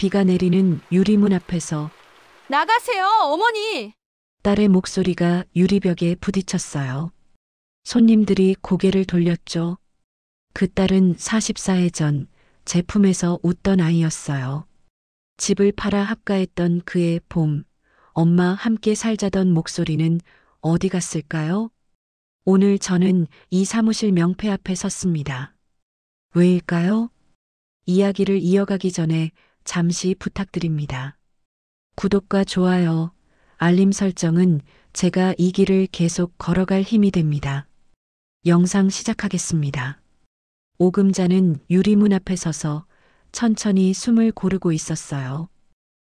비가 내리는 유리문 앞에서 나가세요, 어머니! 딸의 목소리가 유리벽에 부딪혔어요. 손님들이 고개를 돌렸죠. 그 딸은 44해 전 제품에서 웃던 아이였어요. 집을 팔아 합가했던 그의 봄, 엄마 함께 살자던 목소리는 어디 갔을까요? 오늘 저는 이 사무실 명패 앞에 섰습니다. 왜일까요? 이야기를 이어가기 전에 잠시 부탁드립니다. 구독과 좋아요, 알림 설정은 제가 이 길을 계속 걸어갈 힘이 됩니다. 영상 시작하겠습니다. 오금자는 유리문 앞에 서서 천천히 숨을 고르고 있었어요.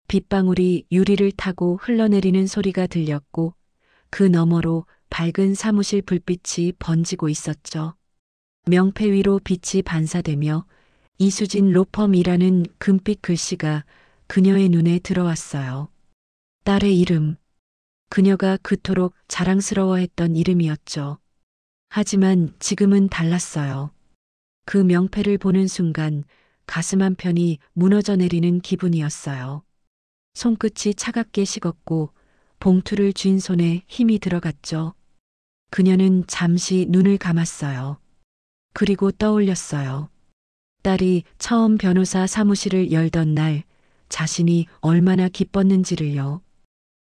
빗방울이 유리를 타고 흘러내리는 소리가 들렸고 그 너머로 밝은 사무실 불빛이 번지고 있었죠. 명패 위로 빛이 반사되며 이수진 로펌이라는 금빛 글씨가 그녀의 눈에 들어왔어요. 딸의 이름. 그녀가 그토록 자랑스러워했던 이름이었죠. 하지만 지금은 달랐어요. 그 명패를 보는 순간 가슴 한편이 무너져 내리는 기분이었어요. 손끝이 차갑게 식었고 봉투를 쥔 손에 힘이 들어갔죠. 그녀는 잠시 눈을 감았어요. 그리고 떠올렸어요. 딸이 처음 변호사 사무실을 열던 날 자신이 얼마나 기뻤는지를요.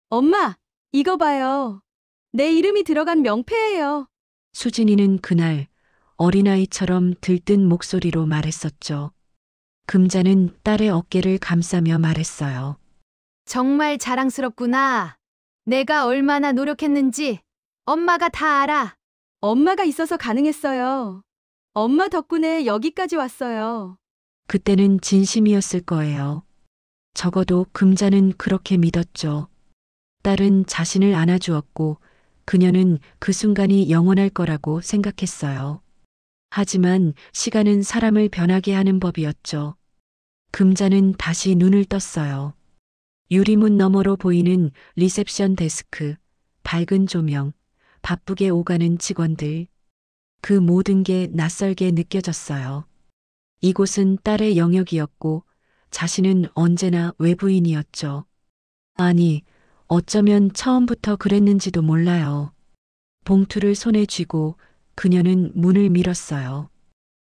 엄마, 이거 봐요. 내 이름이 들어간 명패예요. 수진이는 그날 어린아이처럼 들뜬 목소리로 말했었죠. 금자는 딸의 어깨를 감싸며 말했어요. 정말 자랑스럽구나. 내가 얼마나 노력했는지 엄마가 다 알아. 엄마가 있어서 가능했어요. 엄마 덕분에 여기까지 왔어요. 그때는 진심이었을 거예요. 적어도 금자는 그렇게 믿었죠. 딸은 자신을 안아주었고 그녀는 그 순간이 영원할 거라고 생각했어요. 하지만 시간은 사람을 변하게 하는 법이었죠. 금자는 다시 눈을 떴어요. 유리문 너머로 보이는 리셉션 데스크, 밝은 조명, 바쁘게 오가는 직원들. 그 모든 게 낯설게 느껴졌어요. 이곳은 딸의 영역이었고 자신은 언제나 외부인이었죠. 아니, 어쩌면 처음부터 그랬는지도 몰라요. 봉투를 손에 쥐고 그녀는 문을 밀었어요.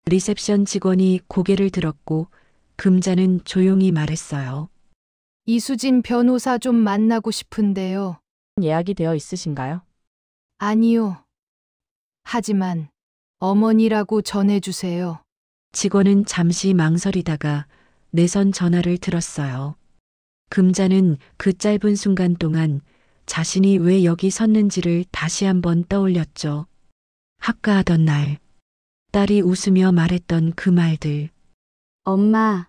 리셉션 직원이 고개를 들었고 금자는 조용히 말했어요. 이수진 변호사 좀 만나고 싶은데요. 예약이 되어 있으신가요? 아니요. 하지만 어머니라고 전해주세요. 직원은 잠시 망설이다가 내선 전화를 들었어요. 금자는 그 짧은 순간 동안 자신이 왜 여기 섰는지를 다시 한번 떠올렸죠. 합가하던 날, 딸이 웃으며 말했던 그 말들. 엄마,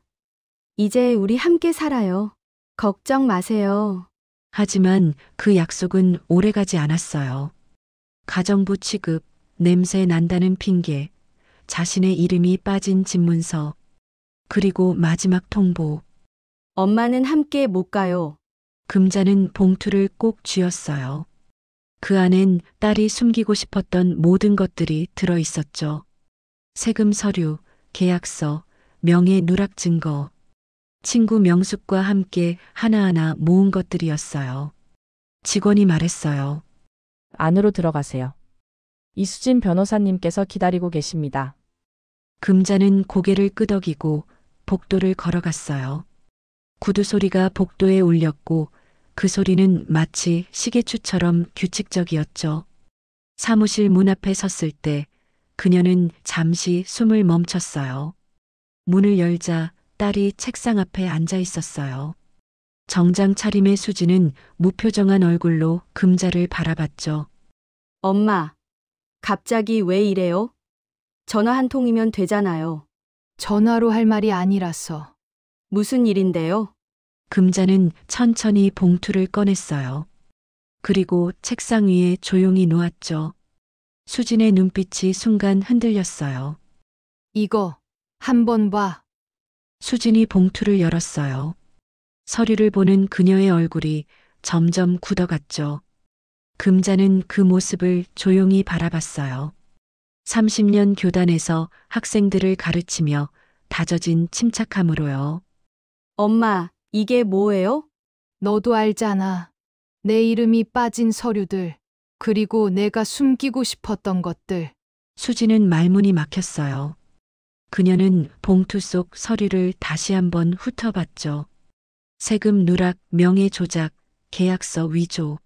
이제 우리 함께 살아요. 걱정 마세요. 하지만 그 약속은 오래가지 않았어요. 가정부 취급, 냄새 난다는 핑계, 자신의 이름이 빠진 집문서, 그리고 마지막 통보. 엄마는 함께 못 가요. 금자는 봉투를 꼭 쥐었어요. 그 안엔 딸이 숨기고 싶었던 모든 것들이 들어 있었죠. 세금 서류, 계약서, 명예 누락 증거, 친구 명숙과 함께 하나하나 모은 것들이었어요. 직원이 말했어요. 안으로 들어가세요. 이수진 변호사님께서 기다리고 계십니다. 금자는 고개를 끄덕이고 복도를 걸어갔어요. 구두 소리가 복도에 울렸고 그 소리는 마치 시계추처럼 규칙적이었죠. 사무실 문 앞에 섰을 때 그녀는 잠시 숨을 멈췄어요. 문을 열자 딸이 책상 앞에 앉아 있었어요. 정장 차림의 수지는 무표정한 얼굴로 금자를 바라봤죠. 엄마, 갑자기 왜 이래요? 전화 한 통이면 되잖아요. 전화로 할 말이 아니라서. 무슨 일인데요? 금자는 천천히 봉투를 꺼냈어요. 그리고 책상 위에 조용히 놓았죠. 수진의 눈빛이 순간 흔들렸어요. 이거 한번 봐. 수진이 봉투를 열었어요. 서류를 보는 그녀의 얼굴이 점점 굳어갔죠. 금자는 그 모습을 조용히 바라봤어요. 30년 교단에서 학생들을 가르치며 다져진 침착함으로요. 엄마, 이게 뭐예요? 너도 알잖아. 내 이름이 빠진 서류들, 그리고 내가 숨기고 싶었던 것들. 수지는 말문이 막혔어요. 그녀는 봉투 속 서류를 다시 한번 훑어봤죠. 세금 누락, 명예 조작, 계약서 위조.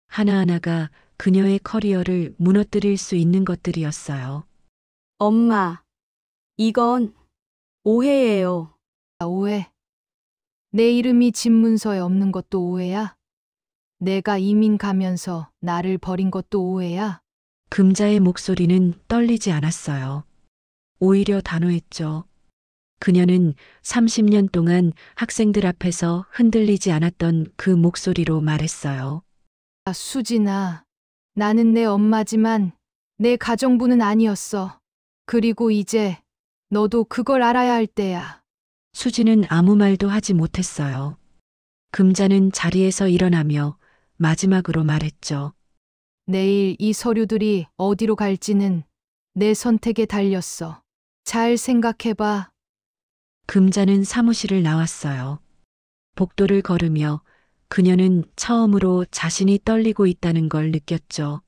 하나하나가 그녀의 커리어를 무너뜨릴 수 있는 것들이었어요. 엄마, 이건 오해예요. 오해. 내 이름이 집문서에 없는 것도 오해야? 내가 이민 가면서 나를 버린 것도 오해야? 금자의 목소리는 떨리지 않았어요. 오히려 단호했죠. 그녀는 30년 동안 학생들 앞에서 흔들리지 않았던 그 목소리로 말했어요. 수진아, 나는 내 엄마지만 내 가정부는 아니었어. 그리고 이제 너도 그걸 알아야 할 때야. 수지는 아무 말도 하지 못했어요. 금자는 자리에서 일어나며 마지막으로 말했죠. 내일 이 서류들이 어디로 갈지는 내 선택에 달렸어. 잘 생각해봐. 금자는 사무실을 나왔어요. 복도를 걸으며 그녀는 처음으로 자신이 떨리고 있다는 걸 느꼈죠.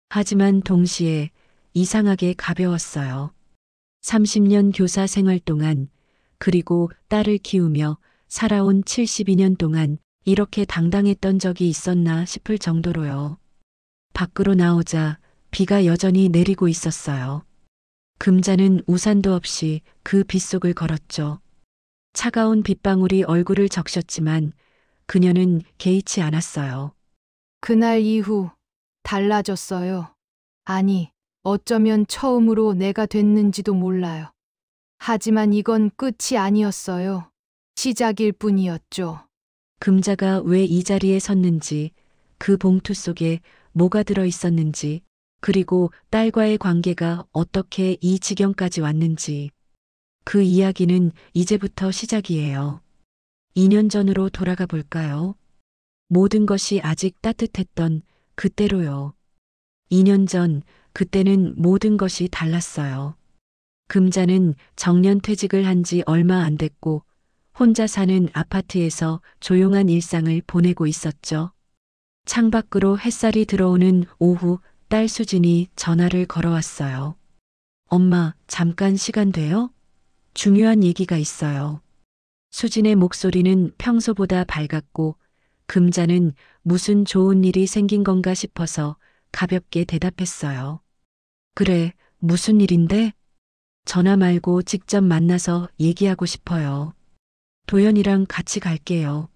하지만 동시에 이상하게 가벼웠어요. 30년 교사 생활 동안 그리고 딸을 키우며 살아온 72년 동안 이렇게 당당했던 적이 있었나 싶을 정도로요. 밖으로 나오자 비가 여전히 내리고 있었어요. 금자는 우산도 없이 그 빗속을 걸었죠. 차가운 빗방울이 얼굴을 적셨지만 그녀는 개의치 않았어요. 그날 이후 달라졌어요. 아니, 어쩌면 처음으로 내가 됐는지도 몰라요. 하지만 이건 끝이 아니었어요. 시작일 뿐이었죠. 금자가 왜 이 자리에 섰는지, 그 봉투 속에 뭐가 들어 있었는지, 그리고 딸과의 관계가 어떻게 이 지경까지 왔는지. 그 이야기는 이제부터 시작이에요. 2년 전으로 돌아가 볼까요? 모든 것이 아직 따뜻했던 그때로요. 2년 전, 그때는 모든 것이 달랐어요. 금자는 정년퇴직을 한 지 얼마 안 됐고 혼자 사는 아파트에서 조용한 일상을 보내고 있었죠. 창밖으로 햇살이 들어오는 오후 딸 수진이 전화를 걸어왔어요. 엄마, 잠깐 시간 돼요? 중요한 얘기가 있어요. 수진의 목소리는 평소보다 밝았고 금자는 무슨 좋은 일이 생긴 건가 싶어서 가볍게 대답했어요. 그래, 무슨 일인데? 전화 말고 직접 만나서 얘기하고 싶어요. 도연이랑 같이 갈게요.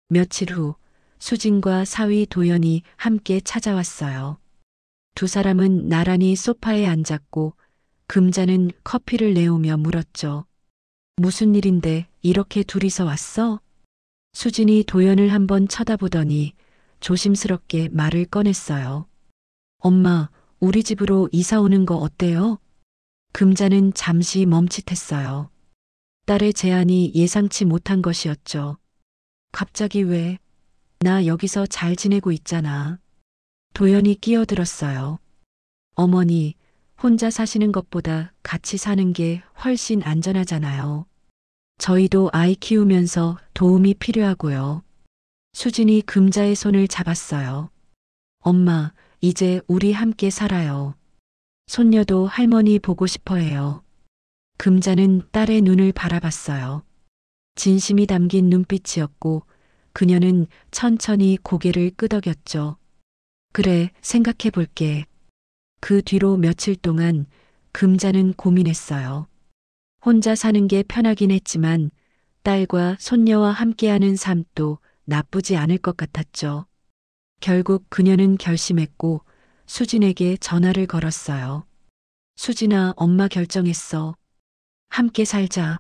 며칠 후 수진과 사위 도연이 함께 찾아왔어요. 두 사람은 나란히 소파에 앉았고 금자는 커피를 내오며 물었죠. 무슨 일인데 이렇게 둘이서 왔어? 수진이 도연을 한번 쳐다보더니 조심스럽게 말을 꺼냈어요. 엄마, 우리 집으로 이사 오는 거 어때요? 금자는 잠시 멈칫했어요. 딸의 제안이 예상치 못한 것이었죠. 갑자기 왜? 나 여기서 잘 지내고 있잖아. 도연이 끼어들었어요. 어머니, 혼자 사시는 것보다 같이 사는 게 훨씬 안전하잖아요. 저희도 아이 키우면서 도움이 필요하고요. 수진이 금자의 손을 잡았어요. 엄마, 이제 우리 함께 살아요. 손녀도 할머니 보고 싶어 해요. 금자는 딸의 눈을 바라봤어요. 진심이 담긴 눈빛이었고 그녀는 천천히 고개를 끄덕였죠. 그래, 생각해 볼게. 그 뒤로 며칠 동안 금자는 고민했어요. 혼자 사는 게 편하긴 했지만 딸과 손녀와 함께하는 삶도 나쁘지 않을 것 같았죠. 결국 그녀는 결심했고 수진에게 전화를 걸었어요. 수진아, 엄마 결정했어. 함께 살자.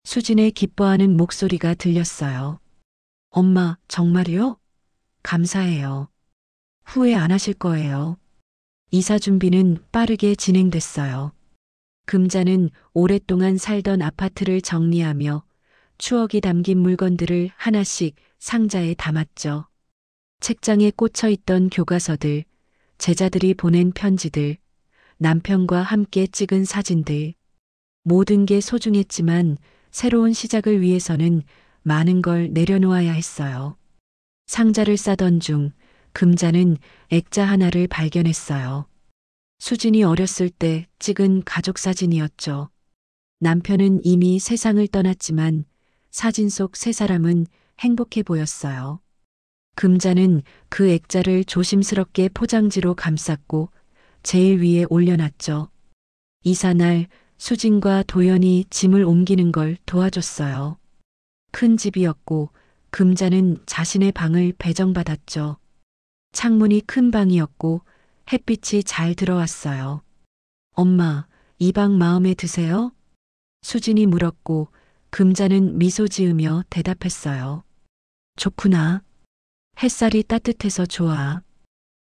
수진의 기뻐하는 목소리가 들렸어요. 엄마, 정말요? 감사해요. 후회 안 하실 거예요. 이사 준비는 빠르게 진행됐어요. 금자는 오랫동안 살던 아파트를 정리하며 추억이 담긴 물건들을 하나씩 상자에 담았죠. 책장에 꽂혀 있던 교과서들, 제자들이 보낸 편지들, 남편과 함께 찍은 사진들. 모든 게 소중했지만 새로운 시작을 위해서는 많은 걸 내려놓아야 했어요. 상자를 싸던 중 금자는 액자 하나를 발견했어요. 수진이 어렸을 때 찍은 가족 사진이었죠. 남편은 이미 세상을 떠났지만 사진 속 세 사람은 행복해 보였어요. 금자는 그 액자를 조심스럽게 포장지로 감쌌고 제일 위에 올려놨죠. 이사날 수진과 도연이 짐을 옮기는 걸 도와줬어요. 큰 집이었고 금자는 자신의 방을 배정받았죠. 창문이 큰 방이었고 햇빛이 잘 들어왔어요. 엄마, 이 방 마음에 드세요? 수진이 물었고 금자는 미소 지으며 대답했어요. 좋구나. 햇살이 따뜻해서 좋아.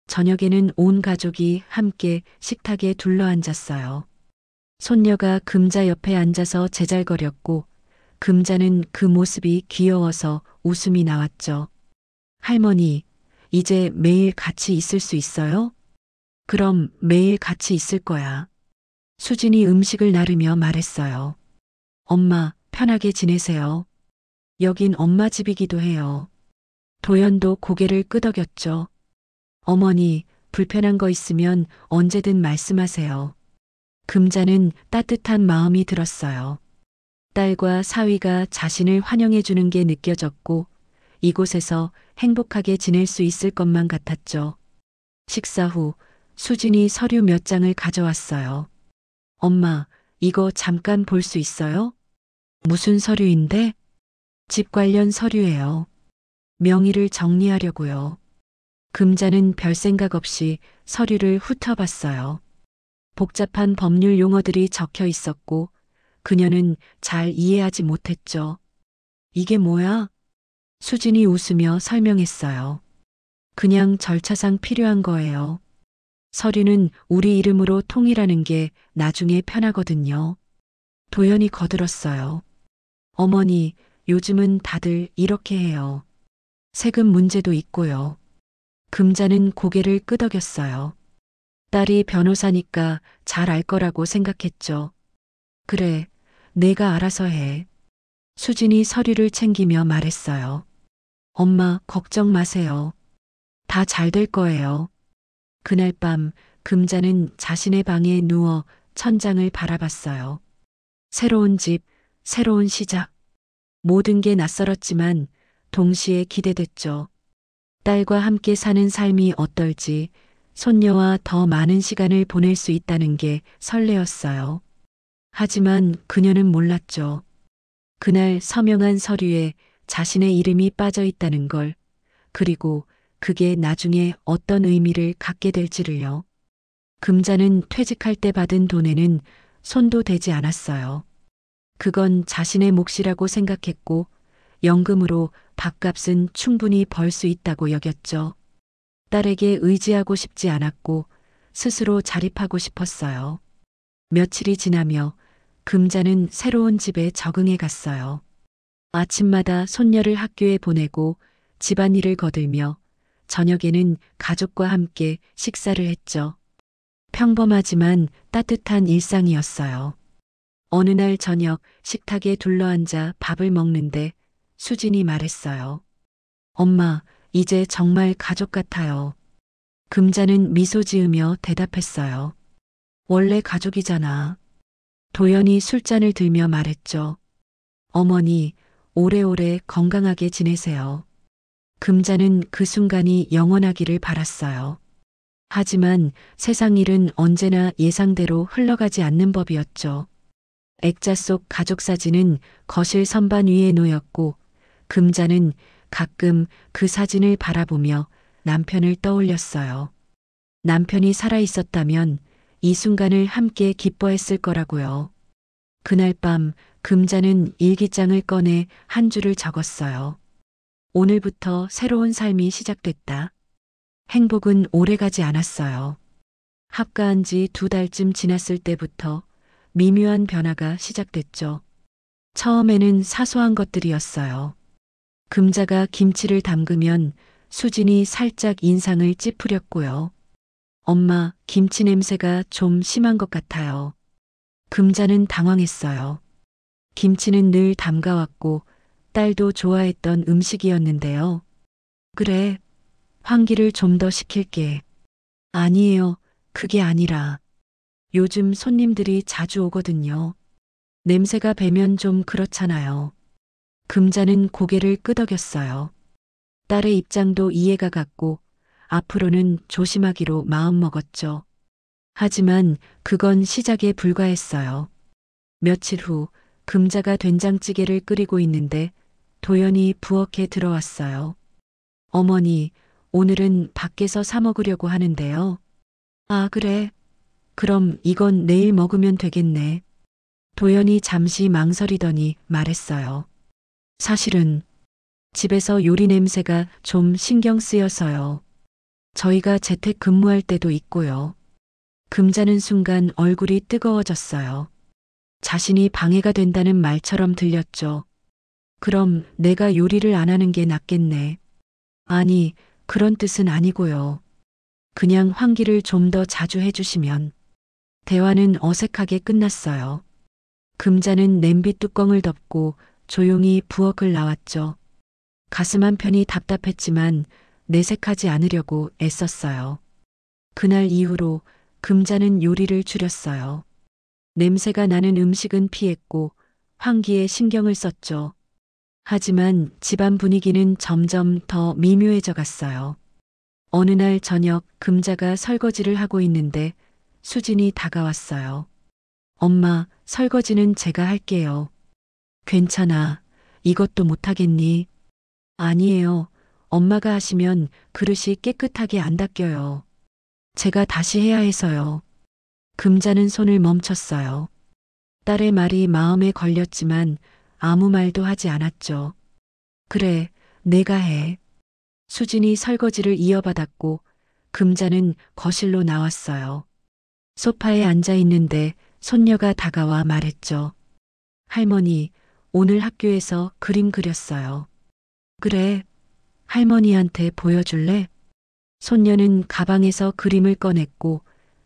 저녁에는 온 가족이 함께 식탁에 둘러앉았어요. 손녀가 금자 옆에 앉아서 제잘거렸고 금자는 그 모습이 귀여워서 웃음이 나왔죠. 할머니, 이제 매일 같이 있을 수 있어요? 그럼 매일 같이 있을 거야. 수진이 음식을 나르며 말했어요. 엄마, 편하게 지내세요. 여긴 엄마 집이기도 해요. 도연도 고개를 끄덕였죠. 어머니, 불편한 거 있으면 언제든 말씀하세요. 금자는 따뜻한 마음이 들었어요. 딸과 사위가 자신을 환영해 주는 게 느껴졌고 이곳에서 행복하게 지낼 수 있을 것만 같았죠. 식사 후 수진이 서류 몇 장을 가져왔어요. 엄마, 이거 잠깐 볼 수 있어요? 무슨 서류인데? 집 관련 서류예요. 명의를 정리하려고요. 금자는 별 생각 없이 서류를 훑어봤어요. 복잡한 법률 용어들이 적혀 있었고 그녀는 잘 이해하지 못했죠. 이게 뭐야? 수진이 웃으며 설명했어요. 그냥 절차상 필요한 거예요. 서류는 우리 이름으로 통일하는 게 나중에 편하거든요. 도연이 거들었어요. 어머니, 요즘은 다들 이렇게 해요. 세금 문제도 있고요. 금자는 고개를 끄덕였어요. 딸이 변호사니까 잘 알 거라고 생각했죠. 그래, 내가 알아서 해. 수진이 서류를 챙기며 말했어요. 엄마, 걱정 마세요. 다 잘 될 거예요. 그날 밤 금자는 자신의 방에 누워 천장을 바라봤어요. 새로운 집, 새로운 시작. 모든 게 낯설었지만 동시에 기대됐죠. 딸과 함께 사는 삶이 어떨지, 손녀와 더 많은 시간을 보낼 수 있다는 게 설레었어요. 하지만 그녀는 몰랐죠. 그날 서명한 서류에 자신의 이름이 빠져 있다는 걸, 그리고 그게 나중에 어떤 의미를 갖게 될지를요. 금자는 퇴직할 때 받은 돈에는 손도 대지 않았어요. 그건 자신의 몫이라고 생각했고 연금으로 밥값은 충분히 벌 수 있다고 여겼죠. 딸에게 의지하고 싶지 않았고 스스로 자립하고 싶었어요. 며칠이 지나며 금자는 새로운 집에 적응해 갔어요. 아침마다 손녀를 학교에 보내고 집안일을 거들며 저녁에는 가족과 함께 식사를 했죠. 평범하지만 따뜻한 일상이었어요. 어느 날 저녁 식탁에 둘러앉아 밥을 먹는데 수진이 말했어요. 엄마, 이제 정말 가족 같아요. 금자는 미소 지으며 대답했어요. 원래 가족이잖아. 도연이 술잔을 들며 말했죠. 어머니, 오래오래 건강하게 지내세요. 금자는 그 순간이 영원하기를 바랐어요. 하지만 세상 일은 언제나 예상대로 흘러가지 않는 법이었죠. 액자 속 가족 사진은 거실 선반 위에 놓였고 금자는 가끔 그 사진을 바라보며 남편을 떠올렸어요. 남편이 살아 있었다면 이 순간을 함께 기뻐했을 거라고요. 그날 밤 금자는 일기장을 꺼내 한 줄을 적었어요. 오늘부터 새로운 삶이 시작됐다. 행복은 오래가지 않았어요. 합가한 지 2달쯤 지났을 때부터 미묘한 변화가 시작됐죠. 처음에는 사소한 것들이었어요. 금자가 김치를 담그면 수진이 살짝 인상을 찌푸렸고요. 엄마, 김치 냄새가 좀 심한 것 같아요. 금자는 당황했어요. 김치는 늘 담가왔고 딸도 좋아했던 음식이었는데요. 그래, 환기를 좀 더 시킬게. 아니에요. 그게 아니라 요즘 손님들이 자주 오거든요. 냄새가 배면 좀 그렇잖아요. 금자는 고개를 끄덕였어요. 딸의 입장도 이해가 갔고 앞으로는 조심하기로 마음먹었죠. 하지만 그건 시작에 불과했어요. 며칠 후 금자가 된장찌개를 끓이고 있는데 도연이 부엌에 들어왔어요. 어머니, 오늘은 밖에서 사 먹으려고 하는데요. 아, 그래. 그럼 이건 내일 먹으면 되겠네. 도연이 잠시 망설이더니 말했어요. 사실은 집에서 요리 냄새가 좀 신경 쓰여서요. 저희가 재택 근무할 때도 있고요. 금자는 순간 얼굴이 뜨거워졌어요. 자신이 방해가 된다는 말처럼 들렸죠. 그럼 내가 요리를 안 하는 게 낫겠네. 아니, 그런 뜻은 아니고요. 그냥 환기를 좀 더 자주 해주시면. 대화는 어색하게 끝났어요. 금자는 냄비 뚜껑을 덮고 조용히 부엌을 나왔죠. 가슴 한편이 답답했지만 내색하지 않으려고 애썼어요. 그날 이후로 금자는 요리를 줄였어요. 냄새가 나는 음식은 피했고 환기에 신경을 썼죠. 하지만 집안 분위기는 점점 더 미묘해져 갔어요. 어느 날 저녁 금자가 설거지를 하고 있는데 수진이 다가왔어요. 엄마, 설거지는 제가 할게요. 괜찮아. 이것도 못하겠니? 아니에요. 엄마가 하시면 그릇이 깨끗하게 안 닦여요. 제가 다시 해야 해서요. 금자는 손을 멈췄어요. 딸의 말이 마음에 걸렸지만 아무 말도 하지 않았죠. 그래, 내가 해. 수진이 설거지를 이어받았고 금자는 거실로 나왔어요. 소파에 앉아 있는데 손녀가 다가와 말했죠. 할머니, 오늘 학교에서 그림 그렸어요. 그래, 할머니한테 보여줄래? 손녀는 가방에서 그림을 꺼냈고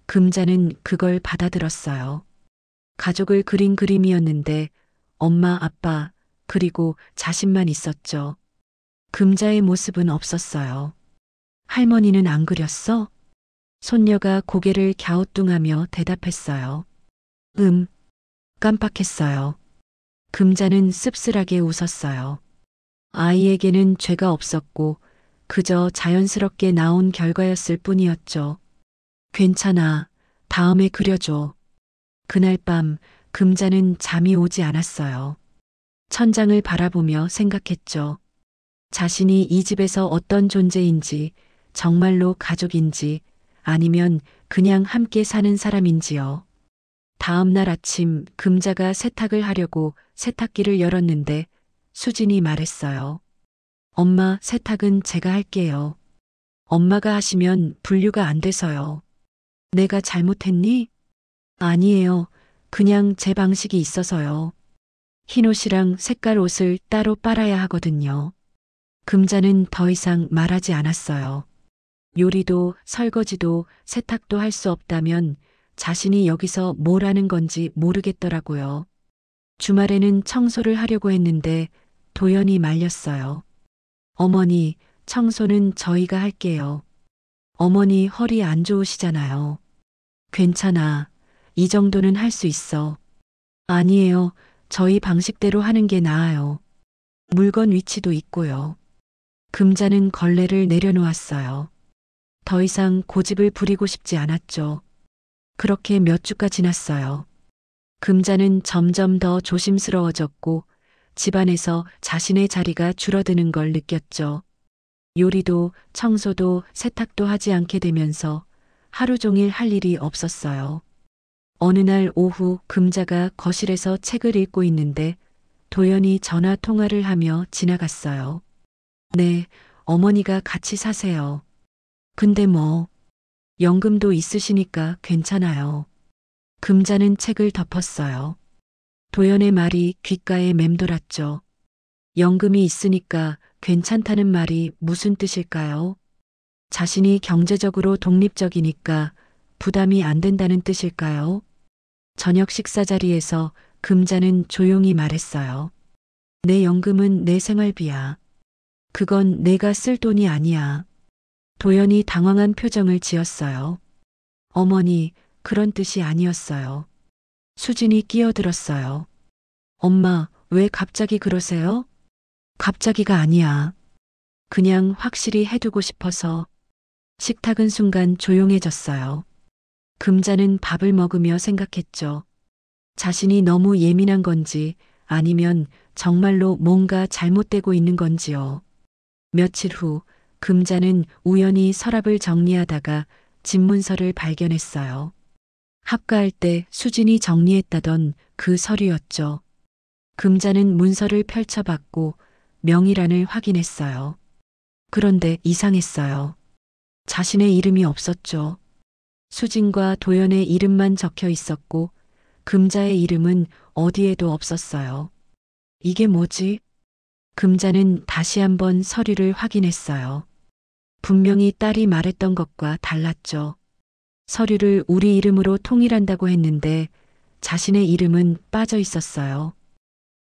금자는 그걸 받아들었어요. 가족을 그린 그림이었는데 엄마, 아빠, 그리고 자신만 있었죠. 금자의 모습은 없었어요. 할머니는 안 그렸어? 손녀가 고개를 갸우뚱하며 대답했어요. 깜빡했어요. 금자는 씁쓸하게 웃었어요. 아이에게는 죄가 없었고 그저 자연스럽게 나온 결과였을 뿐이었죠. 괜찮아. 다음에 그려줘. 그날 밤 금자는 잠이 오지 않았어요. 천장을 바라보며 생각했죠. 자신이 이 집에서 어떤 존재인지, 정말로 가족인지, 아니면 그냥 함께 사는 사람인지요. 다음 날 아침 금자가 세탁을 하려고 세탁기를 열었는데 수진이 말했어요. 엄마, 세탁은 제가 할게요. 엄마가 하시면 분류가 안 돼서요. 내가 잘못했니? 아니에요. 그냥 제 방식이 있어서요. 흰 옷이랑 색깔 옷을 따로 빨아야 하거든요. 금자는 더 이상 말하지 않았어요. 요리도 설거지도 세탁도 할 수 없다면 자신이 여기서 뭘 하는 건지 모르겠더라고요. 주말에는 청소를 하려고 했는데 도연이 말렸어요. 어머니, 청소는 저희가 할게요. 어머니 허리 안 좋으시잖아요. 괜찮아. 이 정도는 할 수 있어. 아니에요. 저희 방식대로 하는 게 나아요. 물건 위치도 있고요. 금자는 걸레를 내려놓았어요. 더 이상 고집을 부리고 싶지 않았죠. 그렇게 몇 주가 지났어요. 금자는 점점 더 조심스러워졌고 집안에서 자신의 자리가 줄어드는 걸 느꼈죠. 요리도 청소도 세탁도 하지 않게 되면서 하루 종일 할 일이 없었어요. 어느 날 오후 금자가 거실에서 책을 읽고 있는데 도연이 전화 통화를 하며 지나갔어요. 네, 어머니가 같이 사세요. 근데 뭐, 연금도 있으시니까 괜찮아요. 금자는 책을 덮었어요. 도연의 말이 귓가에 맴돌았죠. 연금이 있으니까 괜찮다는 말이 무슨 뜻일까요? 자신이 경제적으로 독립적이니까 부담이 안 된다는 뜻일까요? 저녁 식사 자리에서 금자는 조용히 말했어요. 내 연금은 내 생활비야. 그건 내가 쓸 돈이 아니야. 도연이 당황한 표정을 지었어요. 어머니, 그런 뜻이 아니었어요. 수진이 끼어들었어요. 엄마, 왜 갑자기 그러세요? 갑자기가 아니야. 그냥 확실히 해두고 싶어서. 식탁은 순간 조용해졌어요. 금자는 밥을 먹으며 생각했죠. 자신이 너무 예민한 건지 아니면 정말로 뭔가 잘못되고 있는 건지요. 며칠 후 금자는 우연히 서랍을 정리하다가 집문서를 발견했어요. 합가할 때 수진이 정리했다던 그 서류였죠. 금자는 문서를 펼쳐봤고 명의란을 확인했어요. 그런데 이상했어요. 자신의 이름이 없었죠. 수진과 도연의 이름만 적혀 있었고 금자의 이름은 어디에도 없었어요. 이게 뭐지? 금자는 다시 한번 서류를 확인했어요. 분명히 딸이 말했던 것과 달랐죠. 서류를 우리 이름으로 통일한다고 했는데 자신의 이름은 빠져 있었어요.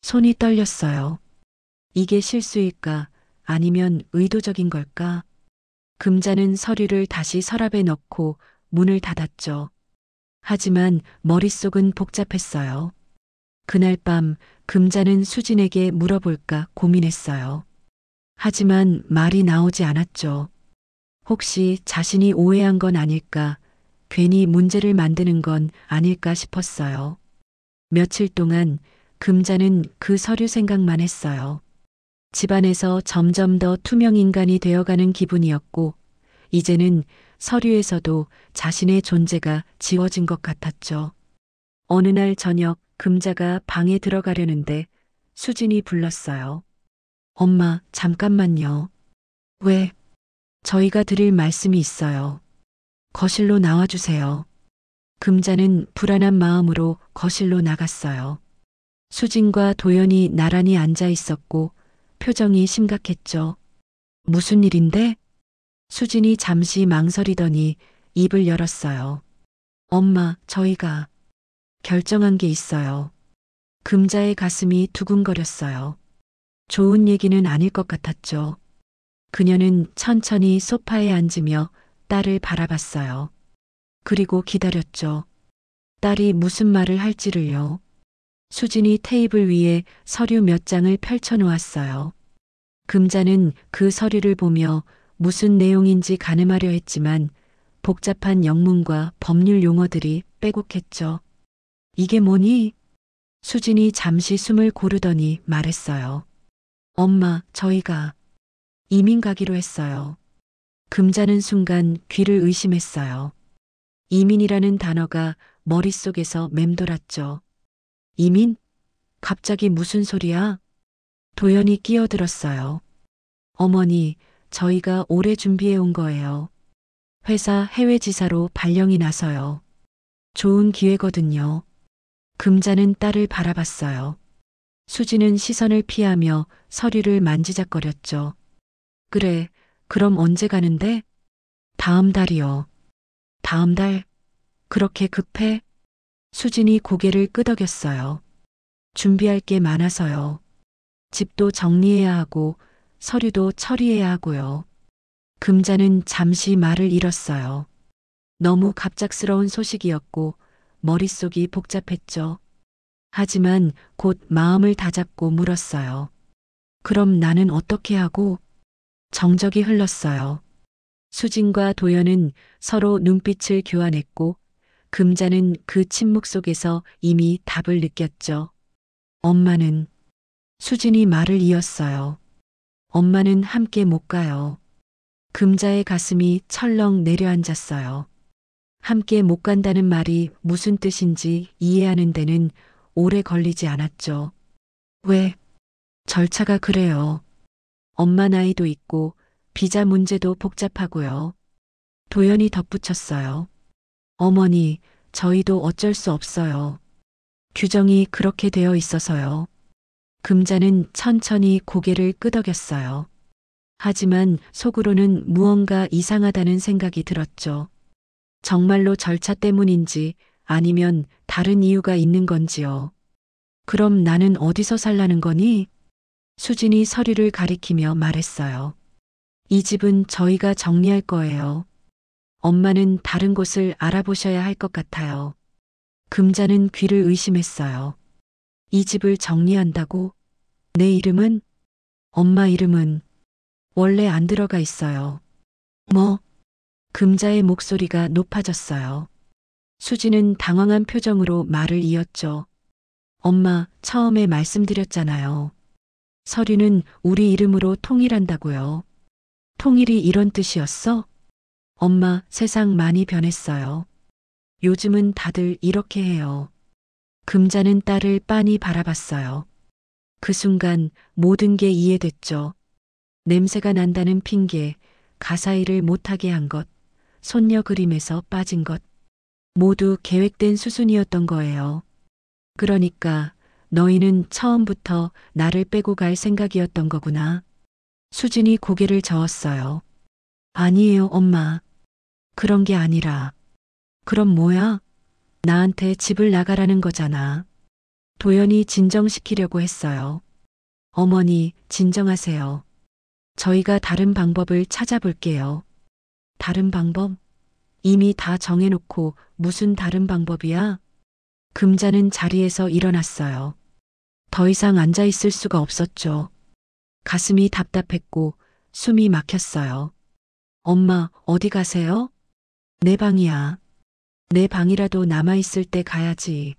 손이 떨렸어요. 이게 실수일까? 아니면 의도적인 걸까? 금자는 서류를 다시 서랍에 넣고 문을 닫았죠. 하지만 머릿속은 복잡했어요. 그날 밤 금자는 수진에게 물어볼까 고민했어요. 하지만 말이 나오지 않았죠. 혹시 자신이 오해한 건 아닐까, 괜히 문제를 만드는 건 아닐까 싶었어요. 며칠 동안 금자는 그 서류 생각만 했어요. 집안에서 점점 더 투명 인간이 되어가는 기분이었고, 이제는 서류에서도 자신의 존재가 지워진 것 같았죠. 어느 날 저녁 금자가 방에 들어가려는데 수진이 불렀어요. 엄마, 잠깐만요. 왜? 저희가 드릴 말씀이 있어요. 거실로 나와주세요. 금자는 불안한 마음으로 거실로 나갔어요. 수진과 도연이 나란히 앉아 있었고 표정이 심각했죠. 무슨 일인데? 수진이 잠시 망설이더니 입을 열었어요. 엄마, 저희가 결정한 게 있어요. 금자의 가슴이 두근거렸어요. 좋은 얘기는 아닐 것 같았죠. 그녀는 천천히 소파에 앉으며 딸을 바라봤어요. 그리고 기다렸죠. 딸이 무슨 말을 할지를요. 수진이 테이블 위에 서류 몇 장을 펼쳐놓았어요. 금자는 그 서류를 보며 무슨 내용인지 가늠하려 했지만 복잡한 영문과 법률 용어들이 빼곡했죠. 이게 뭐니? 수진이 잠시 숨을 고르더니 말했어요. 엄마, 저희가 이민 가기로 했어요. 금자는 순간 귀를 의심했어요. 이민이라는 단어가 머릿속에서 맴돌았죠. 이민? 갑자기 무슨 소리야? 도연이 끼어들었어요. 어머니, 저희가 오래 준비해 온 거예요. 회사 해외 지사로 발령이 나서요. 좋은 기회거든요. 금자는 딸을 바라봤어요. 수지는 시선을 피하며 서류를 만지작거렸죠. 그래, 그럼 언제 가는데? 다음 달이요. 다음 달? 그렇게 급해? 수진이 고개를 끄덕였어요. 준비할 게 많아서요. 집도 정리해야 하고 서류도 처리해야 하고요. 금자는 잠시 말을 잃었어요. 너무 갑작스러운 소식이었고 머릿속이 복잡했죠. 하지만 곧 마음을 다잡고 물었어요. 그럼 나는 어떻게 하고? 정적이 흘렀어요. 수진과 도연은 서로 눈빛을 교환했고 금자는 그 침묵 속에서 이미 답을 느꼈죠. 엄마는 수진이 말을 이었어요. 엄마는 함께 못 가요. 금자의 가슴이 철렁 내려앉았어요. 함께 못 간다는 말이 무슨 뜻인지 이해하는 데는 오래 걸리지 않았죠. 왜? 절차가 그래요. 엄마 나이도 있고 비자 문제도 복잡하고요. 도연이 덧붙였어요. 어머니, 저희도 어쩔 수 없어요. 규정이 그렇게 되어 있어서요. 금자는 천천히 고개를 끄덕였어요. 하지만 속으로는 무언가 이상하다는 생각이 들었죠. 정말로 절차 때문인지 아니면 다른 이유가 있는 건지요. 그럼 나는 어디서 살라는 거니? 수진이 서류를 가리키며 말했어요. 이 집은 저희가 정리할 거예요. 엄마는 다른 곳을 알아보셔야 할 것 같아요. 금자는 귀를 의심했어요. 이 집을 정리한다고? 내 이름은? 엄마 이름은 원래 안 들어가 있어요. 뭐? 금자의 목소리가 높아졌어요. 수지는 당황한 표정으로 말을 이었죠. 엄마, 처음에 말씀드렸잖아요. 서류는 우리 이름으로 통일한다고요. 통일이 이런 뜻이었어? 엄마, 세상 많이 변했어요. 요즘은 다들 이렇게 해요. 금자는 딸을 빤히 바라봤어요. 그 순간 모든 게 이해됐죠. 냄새가 난다는 핑계, 가사 일을 못하게 한 것, 손녀 그림에서 빠진 것, 모두 계획된 수순이었던 거예요. 그러니까 너희는 처음부터 나를 빼고 갈 생각이었던 거구나. 수진이 고개를 저었어요. 아니에요, 엄마. 그런 게 아니라. 그럼 뭐야? 나한테 집을 나가라는 거잖아. 도연이 진정시키려고 했어요. 어머니, 진정하세요. 저희가 다른 방법을 찾아볼게요. 다른 방법? 이미 다 정해놓고 무슨 다른 방법이야? 금자는 자리에서 일어났어요. 더 이상 앉아 있을 수가 없었죠. 가슴이 답답했고 숨이 막혔어요. 엄마, 어디 가세요? 내 방이야. 내 방이라도 남아있을 때 가야지.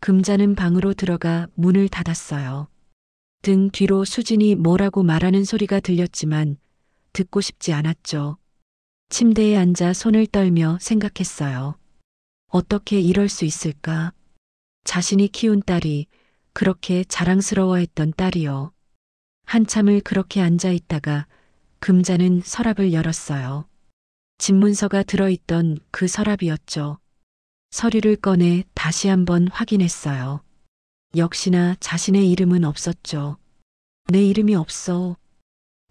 금자는 방으로 들어가 문을 닫았어요. 등 뒤로 수진이 뭐라고 말하는 소리가 들렸지만 듣고 싶지 않았죠. 침대에 앉아 손을 떨며 생각했어요. 어떻게 이럴 수 있을까? 자신이 키운 딸이 그렇게 자랑스러워했던 딸이요. 한참을 그렇게 앉아 있다가 금자는 서랍을 열었어요. 집문서가 들어있던 그 서랍이었죠. 서류를 꺼내 다시 한번 확인했어요. 역시나 자신의 이름은 없었죠. 내 이름이 없어.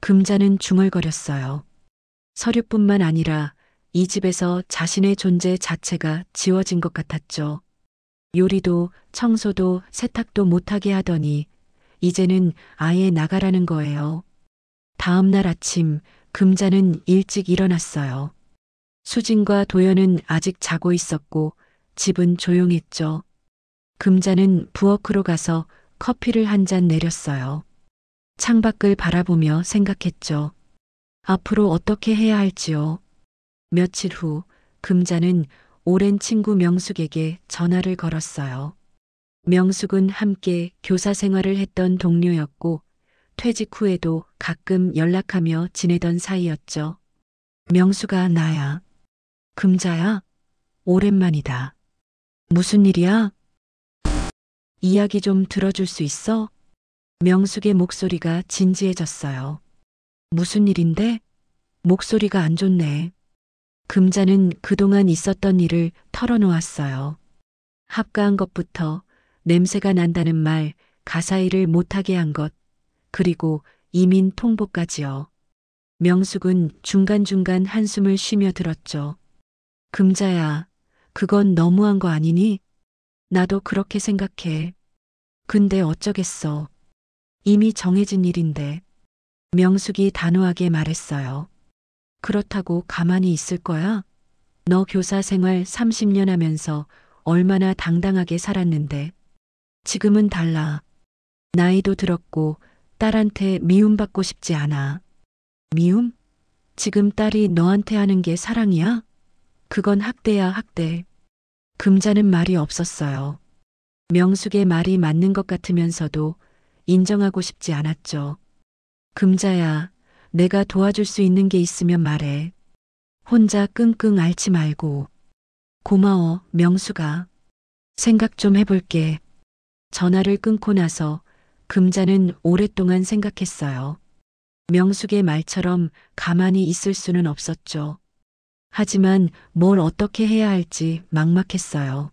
금자는 중얼거렸어요. 서류뿐만 아니라 이 집에서 자신의 존재 자체가 지워진 것 같았죠. 요리도 청소도 세탁도 못하게 하더니 이제는 아예 나가라는 거예요. 다음 날 아침 금자는 일찍 일어났어요. 수진과 도연은 아직 자고 있었고 집은 조용했죠. 금자는 부엌으로 가서 커피를 한 잔 내렸어요. 창밖을 바라보며 생각했죠. 앞으로 어떻게 해야 할지요. 며칠 후 금자는 오랜 친구 명숙에게 전화를 걸었어요. 명숙은 함께 교사 생활을 했던 동료였고 퇴직 후에도 가끔 연락하며 지내던 사이였죠. 명숙아, 나야. 금자야? 오랜만이다. 무슨 일이야? 이야기 좀 들어줄 수 있어? 명숙의 목소리가 진지해졌어요. 무슨 일인데? 목소리가 안 좋네. 금자는 그동안 있었던 일을 털어놓았어요. 합가한 것부터 냄새가 난다는 말, 가사 일을 못하게 한 것, 그리고 이민 통보까지요. 명숙은 중간중간 한숨을 쉬며 들었죠. 금자야, 그건 너무한 거 아니니? 나도 그렇게 생각해. 근데 어쩌겠어. 이미 정해진 일인데. 명숙이 단호하게 말했어요. 그렇다고 가만히 있을 거야? 너 교사 생활 30년 하면서 얼마나 당당하게 살았는데. 지금은 달라. 나이도 들었고 딸한테 미움받고 싶지 않아. 미움? 지금 딸이 너한테 하는 게 사랑이야? 그건 학대야, 학대. 금자는 말이 없었어요. 명숙의 말이 맞는 것 같으면서도 인정하고 싶지 않았죠. 금자야, 내가 도와줄 수 있는 게 있으면 말해. 혼자 끙끙 앓지 말고. 고마워, 명숙아. 생각 좀 해볼게. 전화를 끊고 나서 금자는 오랫동안 생각했어요. 명숙의 말처럼 가만히 있을 수는 없었죠. 하지만 뭘 어떻게 해야 할지 막막했어요.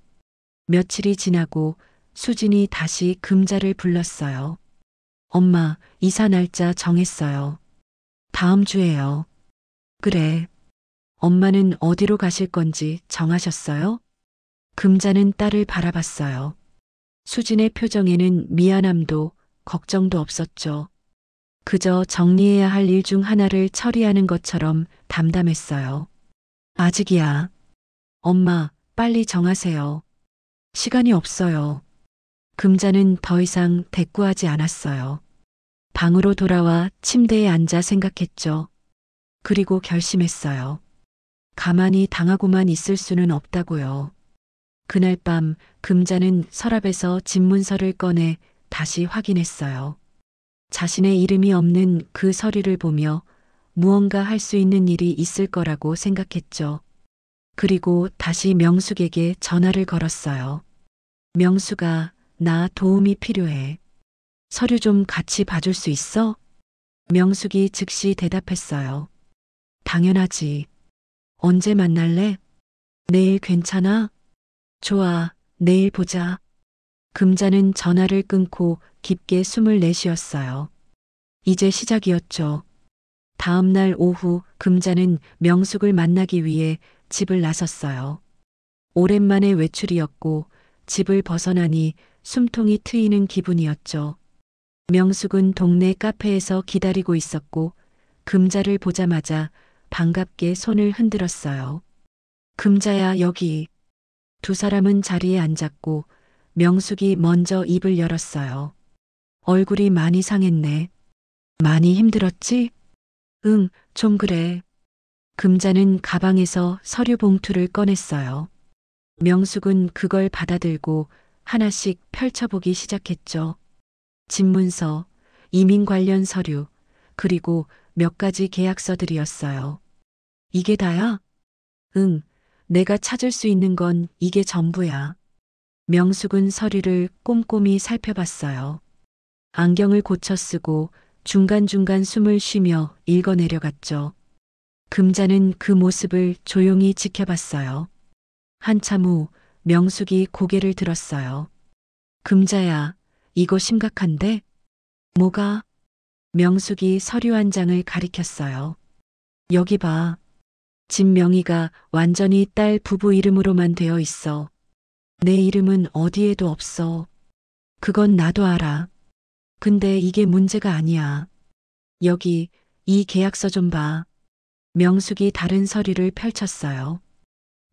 며칠이 지나고 수진이 다시 금자를 불렀어요. 엄마, 이사 날짜 정했어요. 다음 주에요. 그래. 엄마는 어디로 가실 건지 정하셨어요? 금자는 딸을 바라봤어요. 수진의 표정에는 미안함도 걱정도 없었죠. 그저 정리해야 할 일 중 하나를 처리하는 것처럼 담담했어요. 아직이야. 엄마, 빨리 정하세요. 시간이 없어요. 금자는 더 이상 대꾸하지 않았어요. 방으로 돌아와 침대에 앉아 생각했죠. 그리고 결심했어요. 가만히 당하고만 있을 수는 없다고요. 그날 밤 금자는 서랍에서 집문서를 꺼내 다시 확인했어요. 자신의 이름이 없는 그 서류를 보며 무언가 할 수 있는 일이 있을 거라고 생각했죠. 그리고 다시 명숙에게 전화를 걸었어요. 명숙아, 나 도움이 필요해. 서류 좀 같이 봐줄 수 있어? 명숙이 즉시 대답했어요. 당연하지. 언제 만날래? 내일 괜찮아? 좋아, 내일 보자. 금자는 전화를 끊고 깊게 숨을 내쉬었어요. 이제 시작이었죠. 다음 날 오후 금자는 명숙을 만나기 위해 집을 나섰어요. 오랜만에 외출이었고 집을 벗어나니 숨통이 트이는 기분이었죠. 명숙은 동네 카페에서 기다리고 있었고 금자를 보자마자 반갑게 손을 흔들었어요. 금자야, 여기. 두 사람은 자리에 앉았고 명숙이 먼저 입을 열었어요. 얼굴이 많이 상했네. 많이 힘들었지? 응, 좀 그래. 금자는 가방에서 서류 봉투를 꺼냈어요. 명숙은 그걸 받아들고 하나씩 펼쳐보기 시작했죠. 집문서, 이민 관련 서류, 그리고 몇 가지 계약서들이었어요. 이게 다야? 응, 내가 찾을 수 있는 건 이게 전부야. 명숙은 서류를 꼼꼼히 살펴봤어요. 안경을 고쳐 쓰고 중간중간 숨을 쉬며 읽어내려갔죠. 금자는 그 모습을 조용히 지켜봤어요. 한참 후 명숙이 고개를 들었어요. 금자야, 이거 심각한데? 뭐가? 명숙이 서류 한 장을 가리켰어요. 여기 봐. 집 명의가 완전히 딸 부부 이름으로만 되어 있어. 내 이름은 어디에도 없어. 그건 나도 알아. 근데 이게 문제가 아니야. 여기 이 계약서 좀 봐. 명숙이 다른 서류를 펼쳤어요.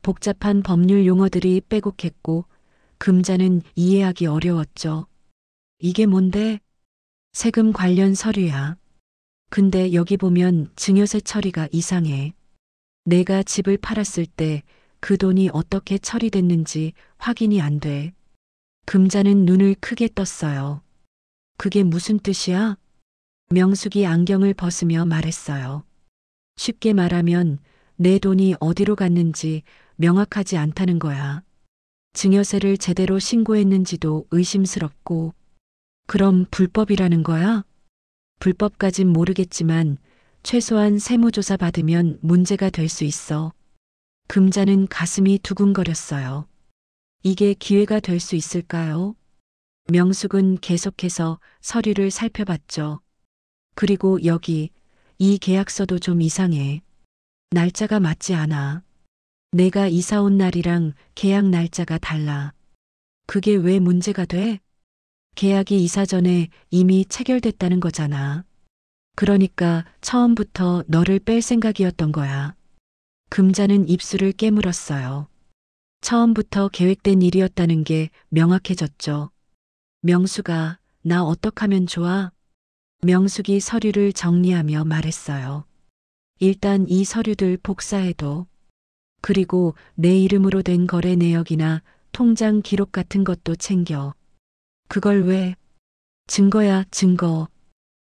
복잡한 법률 용어들이 빼곡했고 금자는 이해하기 어려웠죠. 이게 뭔데? 세금 관련 서류야. 근데 여기 보면 증여세 처리가 이상해. 내가 집을 팔았을 때 그 돈이 어떻게 처리됐는지 확인이 안 돼. 금자는 눈을 크게 떴어요. 그게 무슨 뜻이야? 명숙이 안경을 벗으며 말했어요. 쉽게 말하면 내 돈이 어디로 갔는지 명확하지 않다는 거야. 증여세를 제대로 신고했는지도 의심스럽고. 그럼 불법이라는 거야? 불법까진 모르겠지만 최소한 세무조사 받으면 문제가 될 수 있어. 금자는 가슴이 두근거렸어요. 이게 기회가 될 수 있을까요? 명숙은 계속해서 서류를 살펴봤죠. 그리고 여기, 이 계약서도 좀 이상해. 날짜가 맞지 않아. 내가 이사 온 날이랑 계약 날짜가 달라. 그게 왜 문제가 돼? 계약이 이사 전에 이미 체결됐다는 거잖아. 그러니까 처음부터 너를 뺄 생각이었던 거야. 금자는 입술을 깨물었어요. 처음부터 계획된 일이었다는 게 명확해졌죠. 명숙아, 나 어떡하면 좋아? 명숙이 서류를 정리하며 말했어요. 일단 이 서류들 복사해둬. 그리고 내 이름으로 된 거래 내역이나 통장 기록 같은 것도 챙겨. 그걸 왜? 증거야, 증거.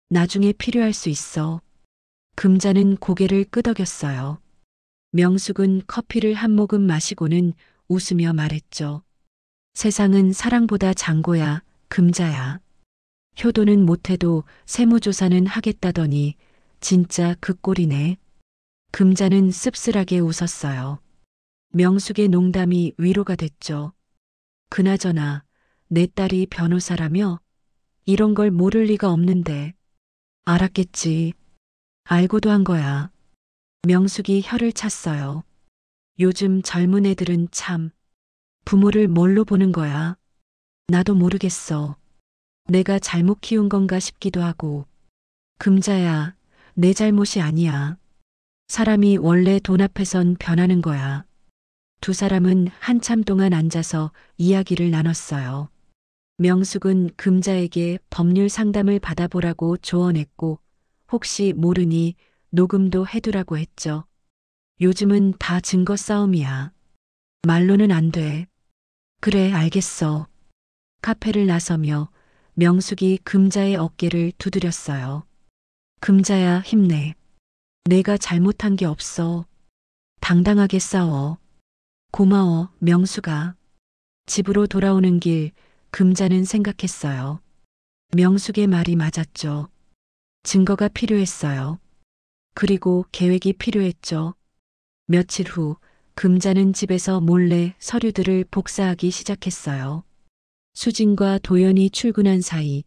나중에 필요할 수 있어. 금자는 고개를 끄덕였어요. 명숙은 커피를 한 모금 마시고는 웃으며 말했죠. 세상은 사랑보다 장고야, 금자야. 효도는 못해도 세무조사는 하겠다더니 진짜 그 꼴이네. 금자는 씁쓸하게 웃었어요. 명숙의 농담이 위로가 됐죠. 그나저나 내 딸이 변호사라며? 이런 걸 모를 리가 없는데. 알았겠지. 알고도 한 거야. 명숙이 혀를 찼어요. 요즘 젊은 애들은 참 부모를 뭘로 보는 거야? 나도 모르겠어. 내가 잘못 키운 건가 싶기도 하고. 금자야, 내 잘못이 아니야. 사람이 원래 돈 앞에선 변하는 거야. 두 사람은 한참 동안 앉아서 이야기를 나눴어요. 명숙은 금자에게 법률 상담을 받아보라고 조언했고, 혹시 모르니 녹음도 해두라고 했죠. 요즘은 다 증거 싸움이야. 말로는 안 돼. 그래, 알겠어. 카페를 나서며 명숙이 금자의 어깨를 두드렸어요. 금자야, 힘내. 내가 잘못한 게 없어. 당당하게 싸워. 고마워, 명숙아. 집으로 돌아오는 길, 금자는 생각했어요. 명숙의 말이 맞았죠. 증거가 필요했어요. 그리고 계획이 필요했죠. 며칠 후, 금자는 집에서 몰래 서류들을 복사하기 시작했어요. 수진과 도연이 출근한 사이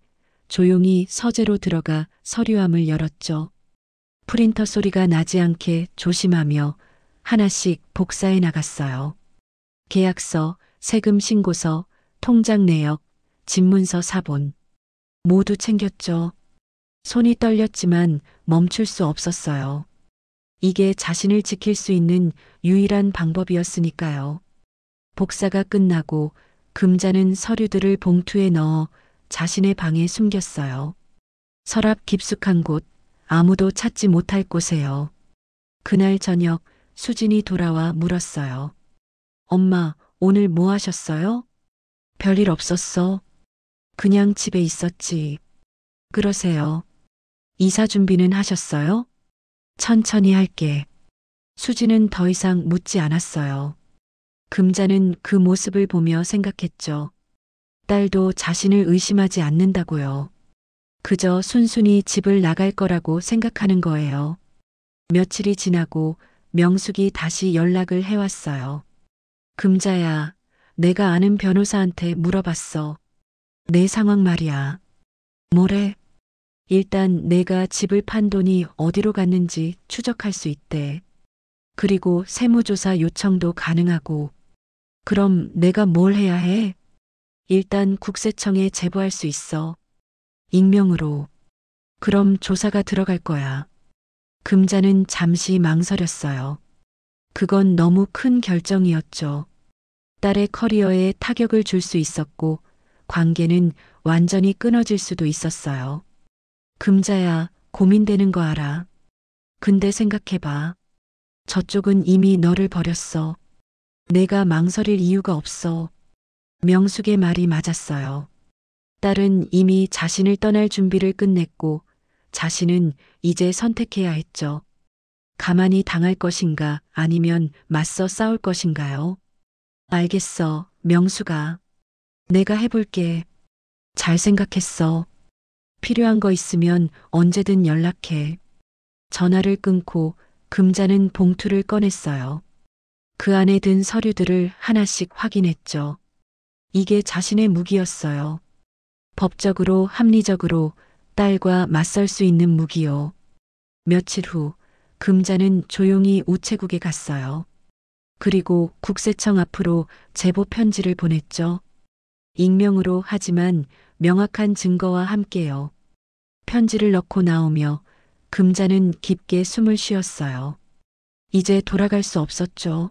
조용히 서재로 들어가 서류함을 열었죠. 프린터 소리가 나지 않게 조심하며 하나씩 복사해 나갔어요. 계약서, 세금 신고서, 통장 내역, 집문서 사본. 모두 챙겼죠. 손이 떨렸지만 멈출 수 없었어요. 이게 자신을 지킬 수 있는 유일한 방법이었으니까요. 복사가 끝나고 금자는 서류들을 봉투에 넣어 자신의 방에 숨겼어요. 서랍 깊숙한 곳, 아무도 찾지 못할 곳에요. 그날 저녁 수진이 돌아와 물었어요. 엄마, 오늘 뭐 하셨어요? 별일 없었어. 그냥 집에 있었지. 그러세요. 이사 준비는 하셨어요? 천천히 할게. 수진은 더 이상 묻지 않았어요. 금자는 그 모습을 보며 생각했죠. 딸도 자신을 의심하지 않는다고요. 그저 순순히 집을 나갈 거라고 생각하는 거예요. 며칠이 지나고 명숙이 다시 연락을 해왔어요. 금자야, 내가 아는 변호사한테 물어봤어. 내 상황 말이야. 뭐래? 일단 내가 집을 판 돈이 어디로 갔는지 추적할 수 있대. 그리고 세무조사 요청도 가능하고. 그럼 내가 뭘 해야 해? 일단 국세청에 제보할 수 있어. 익명으로. 그럼 조사가 들어갈 거야. 금자는 잠시 망설였어요. 그건 너무 큰 결정이었죠. 딸의 커리어에 타격을 줄 수 있었고 관계는 완전히 끊어질 수도 있었어요. 금자야, 고민되는 거 알아. 근데 생각해봐. 저쪽은 이미 너를 버렸어. 내가 망설일 이유가 없어. 명숙의 말이 맞았어요. 딸은 이미 자신을 떠날 준비를 끝냈고 자신은 이제 선택해야 했죠. 가만히 당할 것인가 아니면 맞서 싸울 것인가요? 알겠어, 명숙아. 내가 해볼게. 잘 생각했어. 필요한 거 있으면 언제든 연락해. 전화를 끊고 금자는 봉투를 꺼냈어요. 그 안에 든 서류들을 하나씩 확인했죠. 이게 자신의 무기였어요. 법적으로 합리적으로 딸과 맞설 수 있는 무기요. 며칠 후 금자는 조용히 우체국에 갔어요. 그리고 국세청 앞으로 제보 편지를 보냈죠. 익명으로 하지만 명확한 증거와 함께요. 편지를 넣고 나오며 금자는 깊게 숨을 쉬었어요. 이제 돌아갈 수 없었죠.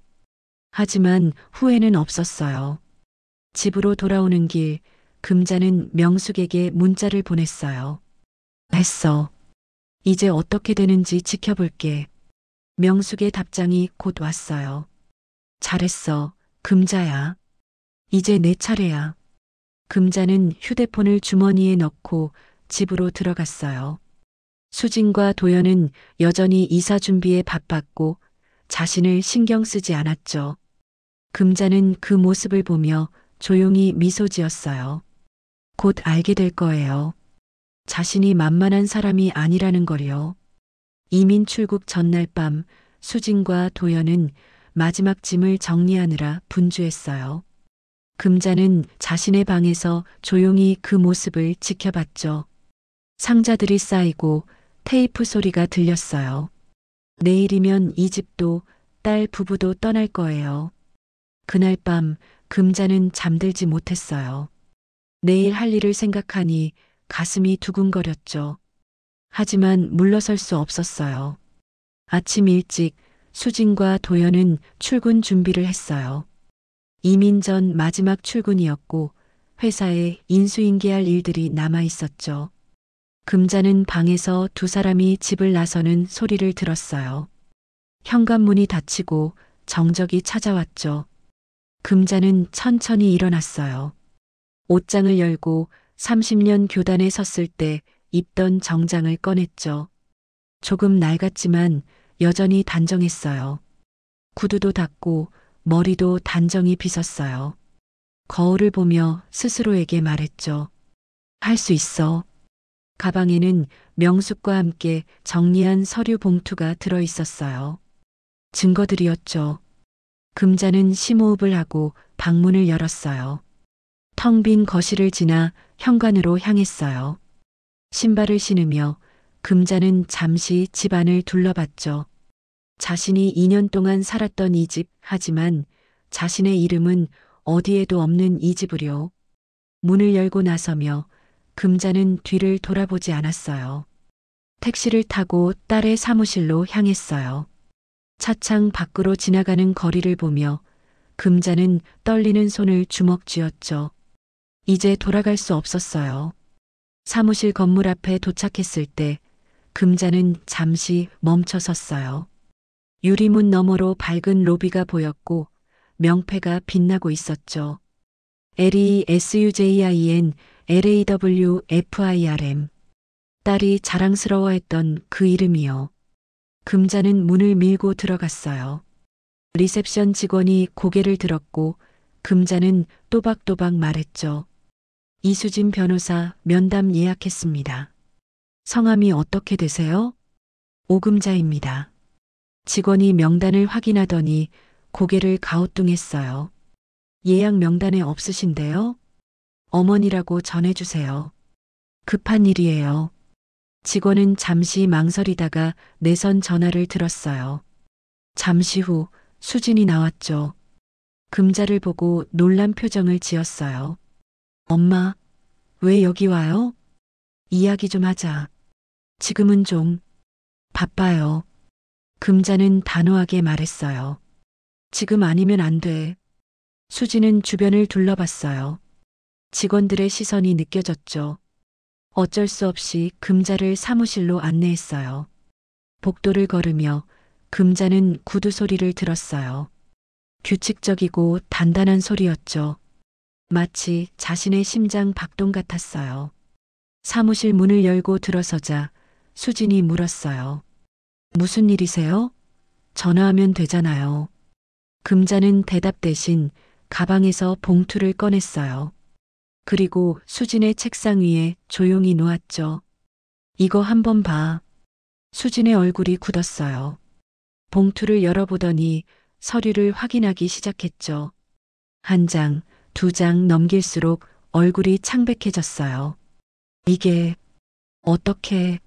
하지만 후회는 없었어요. 집으로 돌아오는 길, 금자는 명숙에게 문자를 보냈어요. 했어. 이제 어떻게 되는지 지켜볼게. 명숙의 답장이 곧 왔어요. 잘했어, 금자야. 이제 내 차례야. 금자는 휴대폰을 주머니에 넣고 집으로 들어갔어요. 수진과 도연은 여전히 이사 준비에 바빴고 자신을 신경 쓰지 않았죠. 금자는 그 모습을 보며 조용히 미소 지었어요. 곧 알게 될 거예요. 자신이 만만한 사람이 아니라는 걸요. 이민 출국 전날 밤 수진과 도연은 마지막 짐을 정리하느라 분주했어요. 금자는 자신의 방에서 조용히 그 모습을 지켜봤죠. 상자들이 쌓이고 테이프 소리가 들렸어요. 내일이면 이 집도 딸 부부도 떠날 거예요. 그날 밤 금자는 잠들지 못했어요. 내일 할 일을 생각하니 가슴이 두근거렸죠. 하지만 물러설 수 없었어요. 아침 일찍 수진과 도연은 출근 준비를 했어요. 이민 전 마지막 출근이었고 회사에 인수인계할 일들이 남아 있었죠. 금자는 방에서 두 사람이 집을 나서는 소리를 들었어요. 현관문이 닫히고 정적이 찾아왔죠. 금자는 천천히 일어났어요. 옷장을 열고 30년 교단에 섰을 때 입던 정장을 꺼냈죠. 조금 낡았지만 여전히 단정했어요. 구두도 닦고 머리도 단정히 빗었어요. 거울을 보며 스스로에게 말했죠. 할 수 있어. 가방에는 명숙과 함께 정리한 서류 봉투가 들어 있었어요. 증거들이었죠. 금자는 심호흡을 하고 방문을 열었어요. 텅 빈 거실을 지나 현관으로 향했어요. 신발을 신으며 금자는 잠시 집안을 둘러봤죠. 자신이 2년 동안 살았던 이 집, 하지만 자신의 이름은 어디에도 없는 이 집을요. 문을 열고 나서며 금자는 뒤를 돌아보지 않았어요. 택시를 타고 딸의 사무실로 향했어요. 차창 밖으로 지나가는 거리를 보며 금자는 떨리는 손을 주먹 쥐었죠. 이제 돌아갈 수 없었어요. 사무실 건물 앞에 도착했을 때 금자는 잠시 멈춰 섰어요. 유리문 너머로 밝은 로비가 보였고 명패가 빛나고 있었죠. LESUJIN LAWFIRM. 딸이 자랑스러워했던 그 이름이요. 금자는 문을 밀고 들어갔어요. 리셉션 직원이 고개를 들었고 금자는 또박또박 말했죠. 이수진 변호사 면담 예약했습니다. 성함이 어떻게 되세요? 오금자입니다. 직원이 명단을 확인하더니 고개를 가우뚱했어요. 예약 명단에 없으신데요? 어머니라고 전해주세요. 급한 일이에요. 직원은 잠시 망설이다가 내선 전화를 들었어요. 잠시 후 수진이 나왔죠. 금자를 보고 놀란 표정을 지었어요. 엄마, 왜 여기 와요? 이야기 좀 하자. 지금은 좀 바빠요. 금자는 단호하게 말했어요. 지금 아니면 안 돼. 수진은 주변을 둘러봤어요. 직원들의 시선이 느껴졌죠. 어쩔 수 없이 금자를 사무실로 안내했어요. 복도를 걸으며 금자는 구두 소리를 들었어요. 규칙적이고 단단한 소리였죠. 마치 자신의 심장 박동 같았어요. 사무실 문을 열고 들어서자 수진이 물었어요. 무슨 일이세요? 전화하면 되잖아요. 금자는 대답 대신 가방에서 봉투를 꺼냈어요. 그리고 수진의 책상 위에 조용히 놓았죠. 이거 한번 봐. 수진의 얼굴이 굳었어요. 봉투를 열어보더니 서류를 확인하기 시작했죠. 한 장, 두 장 넘길수록 얼굴이 창백해졌어요. 이게 어떻게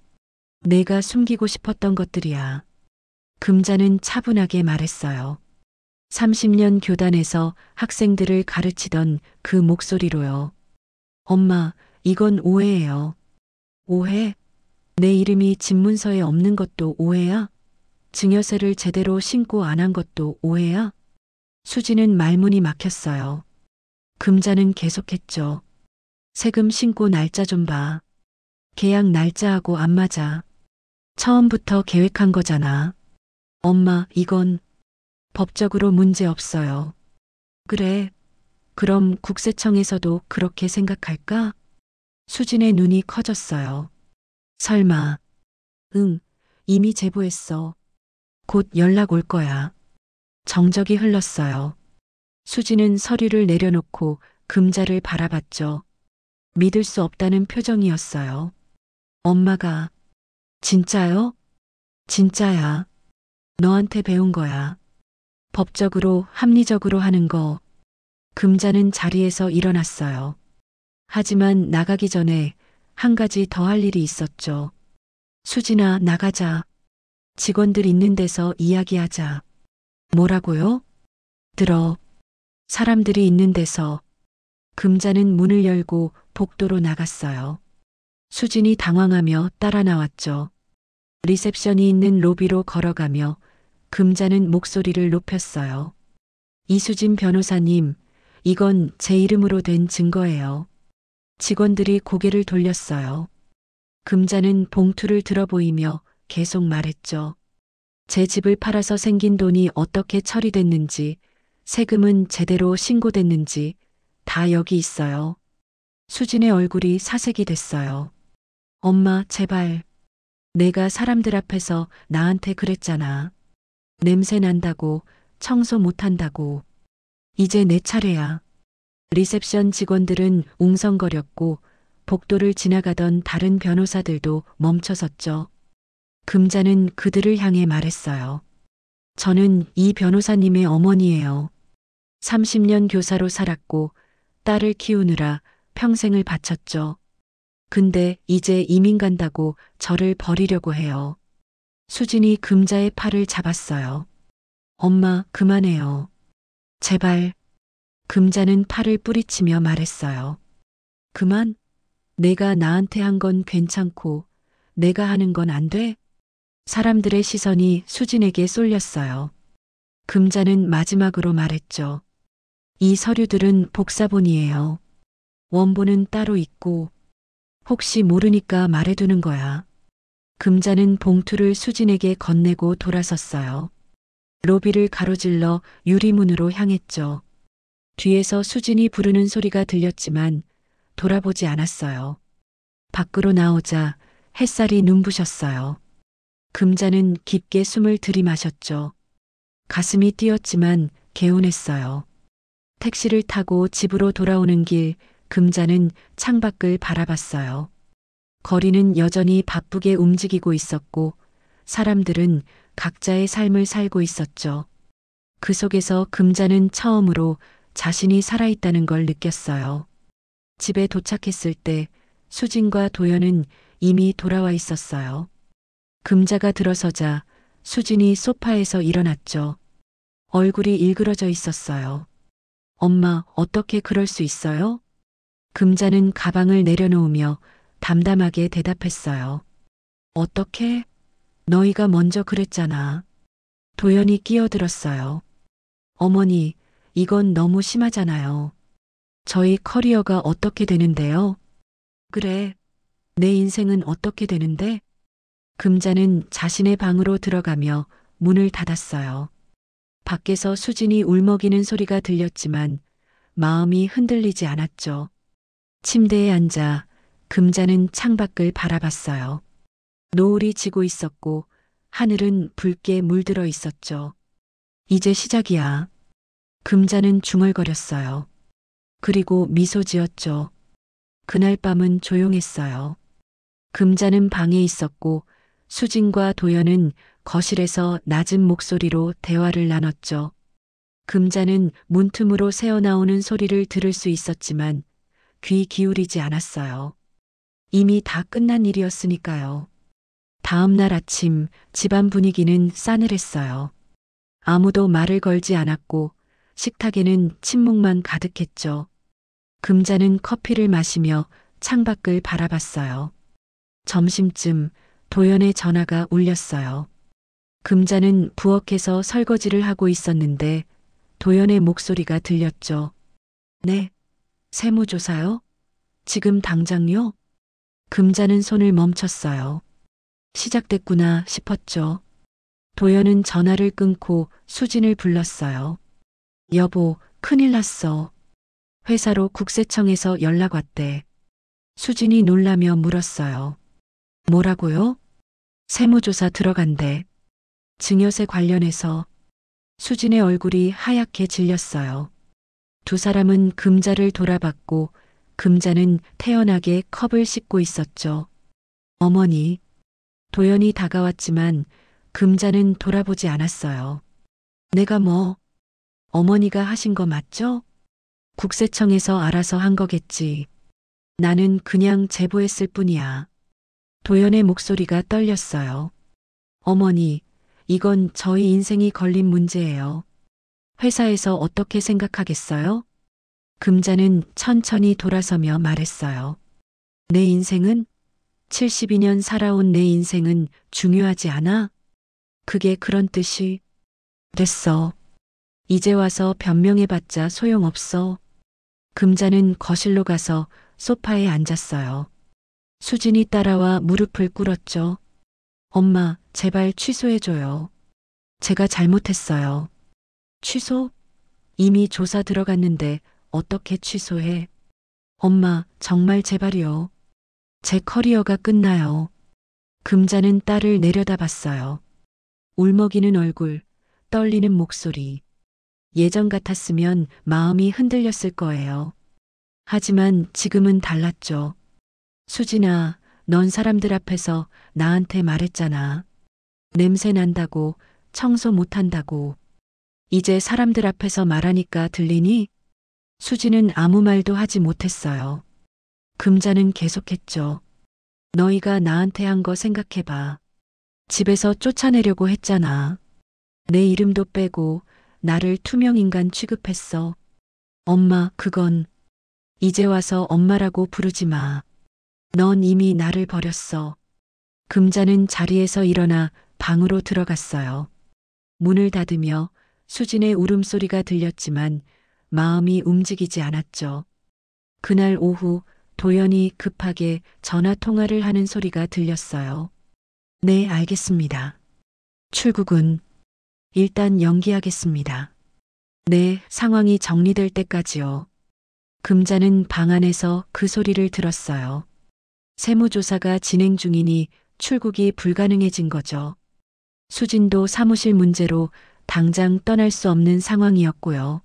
내가 숨기고 싶었던 것들이야. 금자는 차분하게 말했어요. 30년 교단에서 학생들을 가르치던 그 목소리로요. 엄마, 이건 오해예요. 오해? 내 이름이 집문서에 없는 것도 오해야? 증여세를 제대로 신고 안 한 것도 오해야? 수지는 말문이 막혔어요. 금자는 계속했죠. 세금 신고 날짜 좀 봐. 계약 날짜하고 안 맞아. 처음부터 계획한 거잖아. 엄마, 이건 법적으로 문제 없어요. 그래. 그럼 국세청에서도 그렇게 생각할까? 수진의 눈이 커졌어요. 설마. 응, 이미 제보했어. 곧 연락 올 거야. 정적이 흘렀어요. 수진은 서류를 내려놓고 금자를 바라봤죠. 믿을 수 없다는 표정이었어요. 엄마가. 진짜요? 진짜야. 너한테 배운 거야. 법적으로 합리적으로 하는 거. 금자는 자리에서 일어났어요. 하지만 나가기 전에 한 가지 더 할 일이 있었죠. 수진아, 나가자. 직원들 있는 데서 이야기하자. 뭐라고요? 들어. 사람들이 있는 데서. 금자는 문을 열고 복도로 나갔어요. 수진이 당황하며 따라 나왔죠. 리셉션이 있는 로비로 걸어가며 금자는 목소리를 높였어요. 이수진 변호사님, 이건 제 이름으로 된 증거예요. 직원들이 고개를 돌렸어요. 금자는 봉투를 들어 보이며 계속 말했죠. 제 집을 팔아서 생긴 돈이 어떻게 처리됐는지, 세금은 제대로 신고됐는지 다 여기 있어요. 수진의 얼굴이 사색이 됐어요. 엄마, 제발. 내가 사람들 앞에서 나한테 그랬잖아. 냄새 난다고, 청소 못한다고. 이제 내 차례야. 리셉션 직원들은 웅성거렸고 복도를 지나가던 다른 변호사들도 멈춰섰죠. 금자는 그들을 향해 말했어요. 저는 이 변호사님의 어머니예요. 30년 교사로 살았고 딸을 키우느라 평생을 바쳤죠. 근데 이제 이민 간다고 저를 버리려고 해요. 수진이 금자의 팔을 잡았어요. 엄마, 그만해요. 제발. 금자는 팔을 뿌리치며 말했어요. 그만? 내가 나한테 한 건 괜찮고 내가 하는 건 안 돼? 사람들의 시선이 수진에게 쏠렸어요. 금자는 마지막으로 말했죠. 이 서류들은 복사본이에요. 원본은 따로 있고 혹시 모르니까 말해두는 거야. 금자는 봉투를 수진에게 건네고 돌아섰어요. 로비를 가로질러 유리문으로 향했죠. 뒤에서 수진이 부르는 소리가 들렸지만 돌아보지 않았어요. 밖으로 나오자 햇살이 눈부셨어요. 금자는 깊게 숨을 들이마셨죠. 가슴이 뛰었지만 개운했어요. 택시를 타고 집으로 돌아오는 길 금자는 창밖을 바라봤어요. 거리는 여전히 바쁘게 움직이고 있었고 사람들은 각자의 삶을 살고 있었죠. 그 속에서 금자는 처음으로 자신이 살아있다는 걸 느꼈어요. 집에 도착했을 때 수진과 도연은 이미 돌아와 있었어요. 금자가 들어서자 수진이 소파에서 일어났죠. 얼굴이 일그러져 있었어요. 엄마, 어떻게 그럴 수 있어요? 금자는 가방을 내려놓으며 담담하게 대답했어요. 어떻게? 너희가 먼저 그랬잖아. 도연이 끼어들었어요. 어머니, 이건 너무 심하잖아요. 저희 커리어가 어떻게 되는데요? 그래, 내 인생은 어떻게 되는데? 금자는 자신의 방으로 들어가며 문을 닫았어요. 밖에서 수진이 울먹이는 소리가 들렸지만 마음이 흔들리지 않았죠. 침대에 앉아 금자는 창밖을 바라봤어요. 노을이 지고 있었고 하늘은 붉게 물들어 있었죠. 이제 시작이야. 금자는 중얼거렸어요. 그리고 미소 지었죠. 그날 밤은 조용했어요. 금자는 방에 있었고 수진과 도연은 거실에서 낮은 목소리로 대화를 나눴죠. 금자는 문틈으로 새어나오는 소리를 들을 수 있었지만 귀 기울이지 않았어요. 이미 다 끝난 일이었으니까요. 다음 날 아침 집안 분위기는 싸늘했어요. 아무도 말을 걸지 않았고 식탁에는 침묵만 가득했죠. 금자는 커피를 마시며 창밖을 바라봤어요. 점심쯤 도연의 전화가 울렸어요. 금자는 부엌에서 설거지를 하고 있었는데 도연의 목소리가 들렸죠. 네, 세무조사요? 지금 당장요? 금자는 손을 멈췄어요. 시작됐구나 싶었죠. 도연은 전화를 끊고 수진을 불렀어요. 여보, 큰일 났어. 회사로 국세청에서 연락 왔대. 수진이 놀라며 물었어요. 뭐라고요? 세무조사 들어간대. 증여세 관련해서. 수진의 얼굴이 하얗게 질렸어요. 두 사람은 금자를 돌아봤고 금자는 태연하게 컵을 씻고 있었죠. 어머니. 도연이 다가왔지만 금자는 돌아보지 않았어요. 내가 뭐? 어머니가 하신 거 맞죠? 국세청에서 알아서 한 거겠지. 나는 그냥 제보했을 뿐이야. 도연의 목소리가 떨렸어요. 어머니, 이건 저희 인생이 걸린 문제예요. 회사에서 어떻게 생각하겠어요? 금자는 천천히 돌아서며 말했어요. 내 인생은? 72년 살아온 내 인생은 중요하지 않아? 그게 그런 뜻이? 됐어. 이제 와서 변명해봤자 소용없어. 금자는 거실로 가서 소파에 앉았어요. 수진이 따라와 무릎을 꿇었죠. 엄마, 제발 취소해줘요. 제가 잘못했어요. 취소? 이미 조사 들어갔는데 어떻게 취소해? 엄마, 정말 제발이요. 제 커리어가 끝나요. 금자는 딸을 내려다봤어요. 울먹이는 얼굴, 떨리는 목소리. 예전 같았으면 마음이 흔들렸을 거예요. 하지만 지금은 달랐죠. 수진아, 넌 사람들 앞에서 나한테 말했잖아. 냄새 난다고, 청소 못한다고. 이제 사람들 앞에서 말하니까 들리니? 수진은 아무 말도 하지 못했어요. 금자는 계속했죠. 너희가 나한테 한 거 생각해봐. 집에서 쫓아내려고 했잖아. 내 이름도 빼고 나를 투명인간 취급했어. 엄마, 그건 이제 와서 엄마라고 부르지 마. 넌 이미 나를 버렸어. 금자는 자리에서 일어나 방으로 들어갔어요. 문을 닫으며 수진의 울음소리가 들렸지만 마음이 움직이지 않았죠. 그날 오후 도연이 급하게 전화 통화를 하는 소리가 들렸어요. 네, 알겠습니다. 출국은 일단 연기하겠습니다. 네, 상황이 정리될 때까지요. 금자는 방 안에서 그 소리를 들었어요. 세무조사가 진행 중이니 출국이 불가능해진 거죠. 수진도 사무실 문제로 당장 떠날 수 없는 상황이었고요.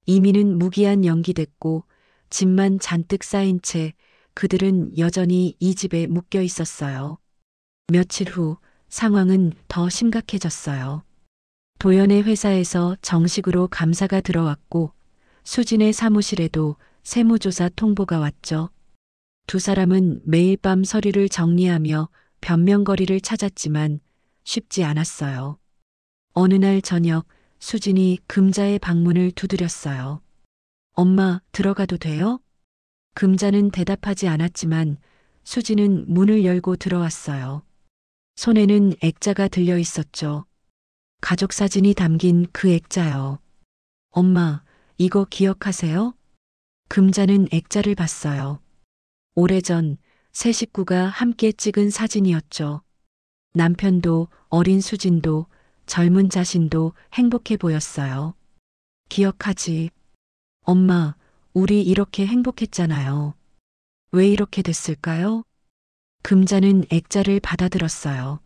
이민은 무기한 연기됐고 짐만 잔뜩 쌓인 채 그들은 여전히 이 집에 묶여 있었어요. 며칠 후 상황은 더 심각해졌어요. 도연의 회사에서 정식으로 감사가 들어왔고 수진의 사무실에도 세무조사 통보가 왔죠. 두 사람은 매일 밤 서류를 정리하며 변명거리를 찾았지만 쉽지 않았어요. 어느 날 저녁 수진이 금자의 방문을 두드렸어요. 엄마, 들어가도 돼요? 금자는 대답하지 않았지만 수진은 문을 열고 들어왔어요. 손에는 액자가 들려 있었죠. 가족 사진이 담긴 그 액자요. 엄마, 이거 기억하세요? 금자는 액자를 봤어요. 오래전 세 식구가 함께 찍은 사진이었죠. 남편도 어린 수진도 젊은 자신도 행복해 보였어요. 기억하지? 엄마, 우리 이렇게 행복했잖아요. 왜 이렇게 됐을까요? 금자는 액자를 받아들었어요.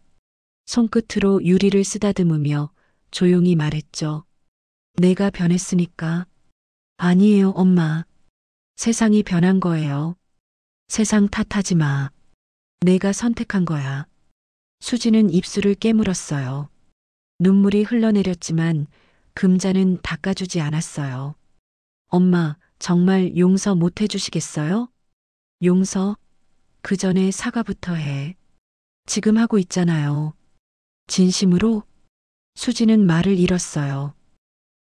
손끝으로 유리를 쓰다듬으며 조용히 말했죠. 내가 변했으니까. 아니에요, 엄마. 세상이 변한 거예요. 세상 탓하지 마. 내가 선택한 거야. 수지는 입술을 깨물었어요. 눈물이 흘러내렸지만 금자는 닦아주지 않았어요. 엄마, 정말 용서 못 해주시겠어요? 용서? 그 전에 사과부터 해. 지금 하고 있잖아요. 진심으로? 수지는 말을 잃었어요.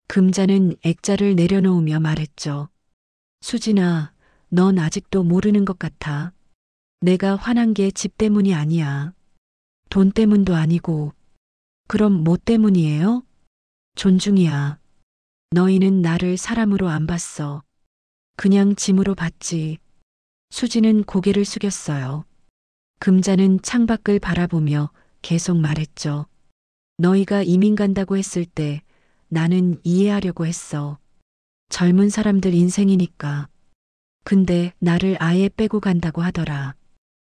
금자는 액자를 내려놓으며 말했죠. 수진아, 넌 아직도 모르는 것 같아. 내가 화난 게 집 때문이 아니야. 돈 때문도 아니고. 그럼 뭐 때문이에요? 존중이야. 너희는 나를 사람으로 안 봤어. 그냥 짐으로 봤지. 수지는 고개를 숙였어요. 금자는 창밖을 바라보며 계속 말했죠. 너희가 이민 간다고 했을 때 나는 이해하려고 했어. 젊은 사람들 인생이니까. 근데 나를 아예 빼고 간다고 하더라.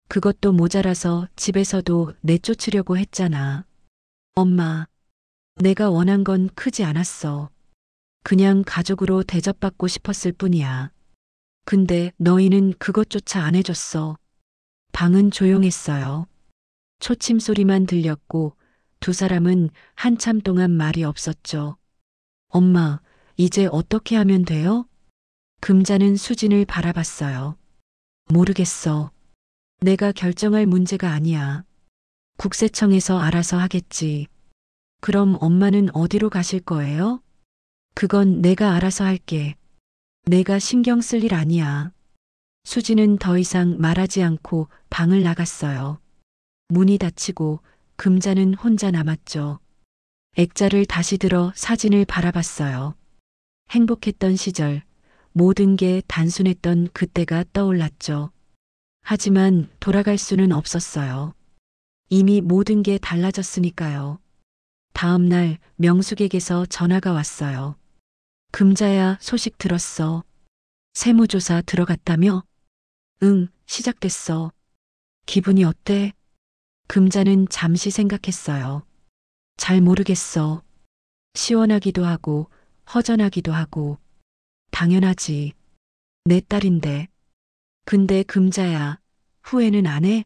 그것도 모자라서 집에서도 내쫓으려고 했잖아. 엄마, 내가 원한 건 크지 않았어. 그냥 가족으로 대접받고 싶었을 뿐이야. 근데 너희는 그것조차 안 해줬어. 방은 조용했어요. 초침 소리만 들렸고 두 사람은 한참 동안 말이 없었죠. 엄마, 이제 어떻게 하면 돼요? 금자는 수진을 바라봤어요. 모르겠어. 내가 결정할 문제가 아니야. 국세청에서 알아서 하겠지. 그럼 엄마는 어디로 가실 거예요? 그건 내가 알아서 할게. 내가 신경 쓸 일 아니야. 수지는 더 이상 말하지 않고 방을 나갔어요. 문이 닫히고 금자는 혼자 남았죠. 액자를 다시 들어 사진을 바라봤어요. 행복했던 시절, 모든 게 단순했던 그때가 떠올랐죠. 하지만 돌아갈 수는 없었어요. 이미 모든 게 달라졌으니까요. 다음 날 명숙에게서 전화가 왔어요. 금자야, 소식 들었어. 세무조사 들어갔다며? 응, 시작됐어. 기분이 어때? 금자는 잠시 생각했어요. 잘 모르겠어. 시원하기도 하고 허전하기도 하고. 당연하지. 내 딸인데. 근데 금자야, 후회는 안 해?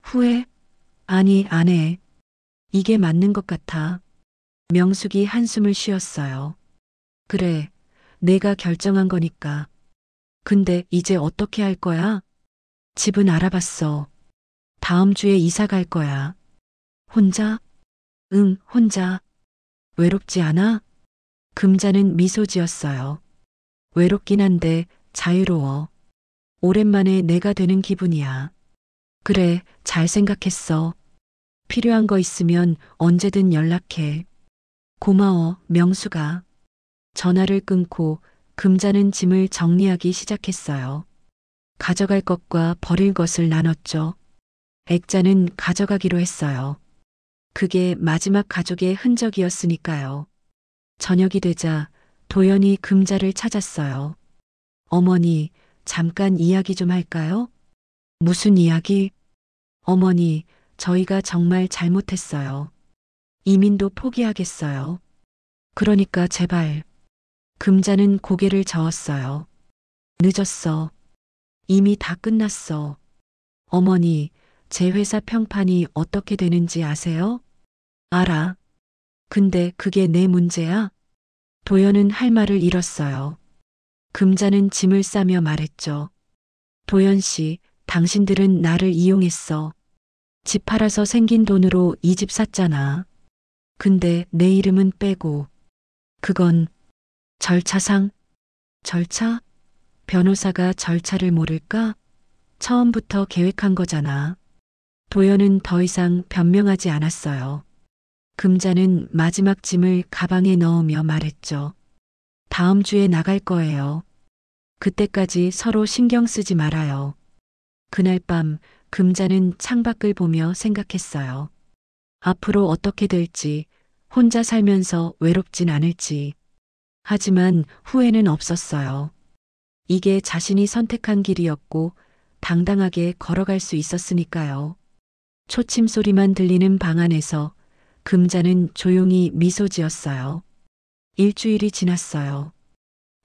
후회? 아니, 안 해. 이게 맞는 것 같아. 명숙이 한숨을 쉬었어요. 그래, 내가 결정한 거니까. 근데 이제 어떻게 할 거야? 집은 알아봤어. 다음 주에 이사 갈 거야. 혼자? 응, 혼자. 외롭지 않아? 금자는 미소 지었어요. 외롭긴 한데 자유로워. 오랜만에 내가 되는 기분이야. 그래, 잘 생각했어. 필요한 거 있으면 언제든 연락해. 고마워, 명수가. 전화를 끊고 금자는 짐을 정리하기 시작했어요. 가져갈 것과 버릴 것을 나눴죠. 액자는 가져가기로 했어요. 그게 마지막 가족의 흔적이었으니까요. 저녁이 되자 도연이 금자를 찾았어요. 어머니, 잠깐 이야기 좀 할까요? 무슨 이야기? 어머니, 저희가 정말 잘못했어요. 이민도 포기하겠어요. 그러니까 제발. 금자는 고개를 저었어요. 늦었어. 이미 다 끝났어. 어머니, 제 회사 평판이 어떻게 되는지 아세요? 알아. 근데 그게 내 문제야? 도연은 할 말을 잃었어요. 금자는 짐을 싸며 말했죠. 도연 씨, 당신들은 나를 이용했어. 집 팔아서 생긴 돈으로 이 집 샀잖아. 근데 내 이름은 빼고. 그건 절차상? 절차? 변호사가 절차를 모를까? 처음부터 계획한 거잖아. 도연은 더 이상 변명하지 않았어요. 금자는 마지막 짐을 가방에 넣으며 말했죠. 다음 주에 나갈 거예요. 그때까지 서로 신경 쓰지 말아요. 그날 밤 금자는 창밖을 보며 생각했어요. 앞으로 어떻게 될지, 혼자 살면서 외롭진 않을지. 하지만 후회는 없었어요. 이게 자신이 선택한 길이었고 당당하게 걸어갈 수 있었으니까요. 초침 소리만 들리는 방 안에서 금자는 조용히 미소 지었어요. 일주일이 지났어요.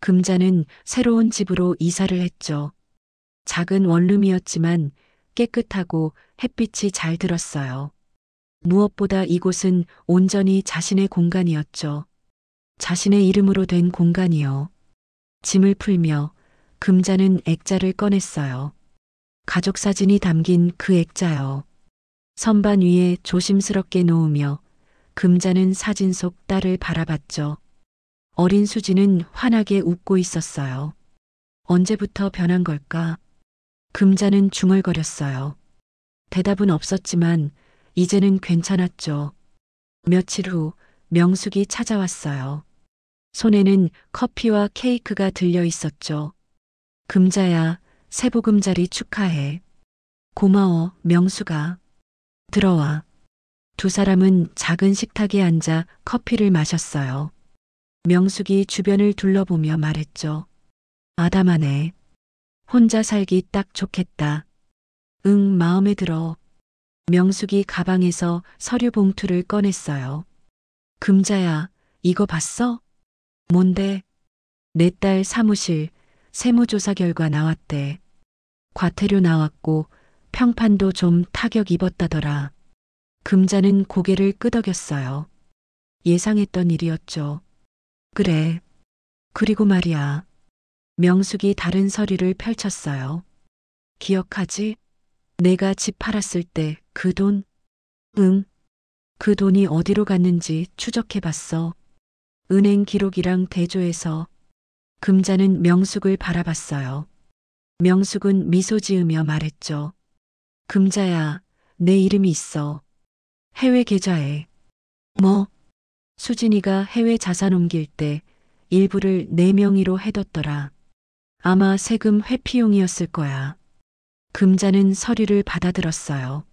금자는 새로운 집으로 이사를 했죠. 작은 원룸이었지만 깨끗하고 햇빛이 잘 들었어요. 무엇보다 이곳은 온전히 자신의 공간이었죠. 자신의 이름으로 된 공간이요. 짐을 풀며 금자는 액자를 꺼냈어요. 가족 사진이 담긴 그 액자요. 선반 위에 조심스럽게 놓으며 금자는 사진 속 딸을 바라봤죠. 어린 수지는 환하게 웃고 있었어요. 언제부터 변한 걸까? 금자는 중얼거렸어요. 대답은 없었지만 이제는 괜찮았죠. 며칠 후 명숙이 찾아왔어요. 손에는 커피와 케이크가 들려 있었죠. 금자야, 새보금자리 축하해. 고마워, 명수가. 들어와. 두 사람은 작은 식탁에 앉아 커피를 마셨어요. 명숙이 주변을 둘러보며 말했죠. 아담하네. 혼자 살기 딱 좋겠다. 응, 마음에 들어. 명숙이 가방에서 서류 봉투를 꺼냈어요. 금자야, 이거 봤어? 뭔데? 내 딸 사무실 세무조사 결과 나왔대. 과태료 나왔고 평판도 좀 타격 입었다더라. 금자는 고개를 끄덕였어요. 예상했던 일이었죠. 그래. 그리고 말이야. 명숙이 다른 서류를 펼쳤어요. 기억하지? 내가 집 팔았을 때 그 돈? 응. 그 돈이 어디로 갔는지 추적해봤어. 은행 기록이랑 대조해서. 금자는 명숙을 바라봤어요. 명숙은 미소 지으며 말했죠. 금자야, 내 이름이 있어. 해외 계좌에. 뭐? 수진이가 해외 자산 옮길 때 일부를 내 명의로 해뒀더라. 아마 세금 회피용이었을 거야. 금자는 서류를 받아들었어요.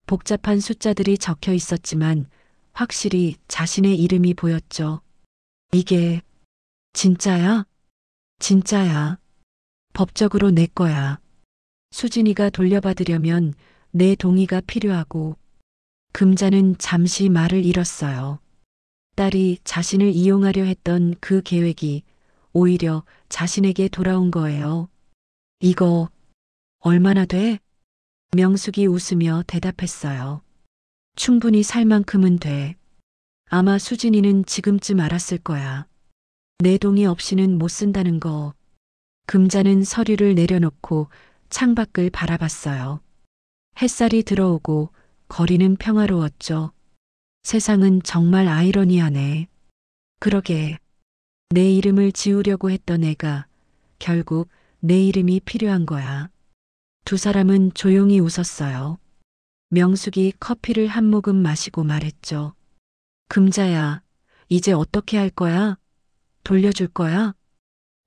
복잡한 숫자들이 적혀 있었지만 확실히 자신의 이름이 보였죠. 이게 진짜야? 진짜야. 법적으로 내 거야. 수진이가 돌려받으려면 내 동의가 필요하고. 금자는 잠시 말을 잃었어요. 딸이 자신을 이용하려 했던 그 계획이 오히려 자신에게 돌아온 거예요. 이거 얼마나 돼? 명숙이 웃으며 대답했어요. 충분히 살 만큼은 돼. 아마 수진이는 지금쯤 알았을 거야. 내 동의 없이는 못 쓴다는 거. 금자는 서류를 내려놓고 창밖을 바라봤어요. 햇살이 들어오고 거리는 평화로웠죠. 세상은 정말 아이러니하네. 그러게. 내 이름을 지우려고 했던 애가 결국 내 이름이 필요한 거야. 두 사람은 조용히 웃었어요. 명숙이 커피를 한 모금 마시고 말했죠. 금자야, 이제 어떻게 할 거야? 돌려줄 거야?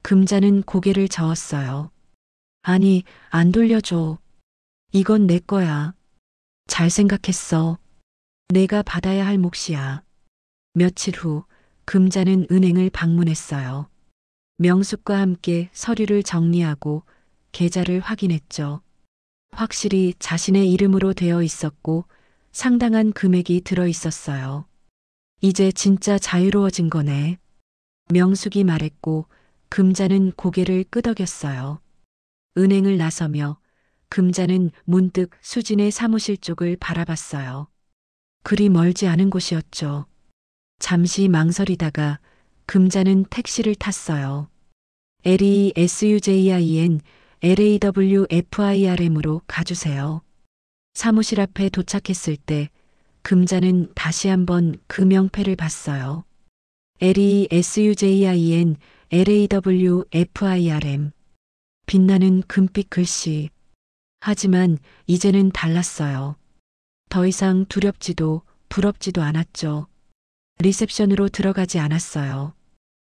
금자는 고개를 저었어요. 아니, 안 돌려줘. 이건 내 거야. 잘 생각했어. 내가 받아야 할 몫이야. 며칠 후 금자는 은행을 방문했어요. 명숙과 함께 서류를 정리하고 계좌를 확인했죠. 확실히 자신의 이름으로 되어 있었고 상당한 금액이 들어 있었어요. 이제 진짜 자유로워진 거네. 명숙이 말했고 금자는 고개를 끄덕였어요. 은행을 나서며 금자는 문득 수진의 사무실 쪽을 바라봤어요. 그리 멀지 않은 곳이었죠. 잠시 망설이다가 금자는 택시를 탔어요. LESUJIN LAWFIRM으로 가주세요. 사무실 앞에 도착했을 때 금자는 다시 한번 그 명패를 봤어요. LESUJIN LAWFIRM. 빛나는 금빛 글씨. 하지만 이제는 달랐어요. 더 이상 두렵지도 부럽지도 않았죠. 리셉션으로 들어가지 않았어요.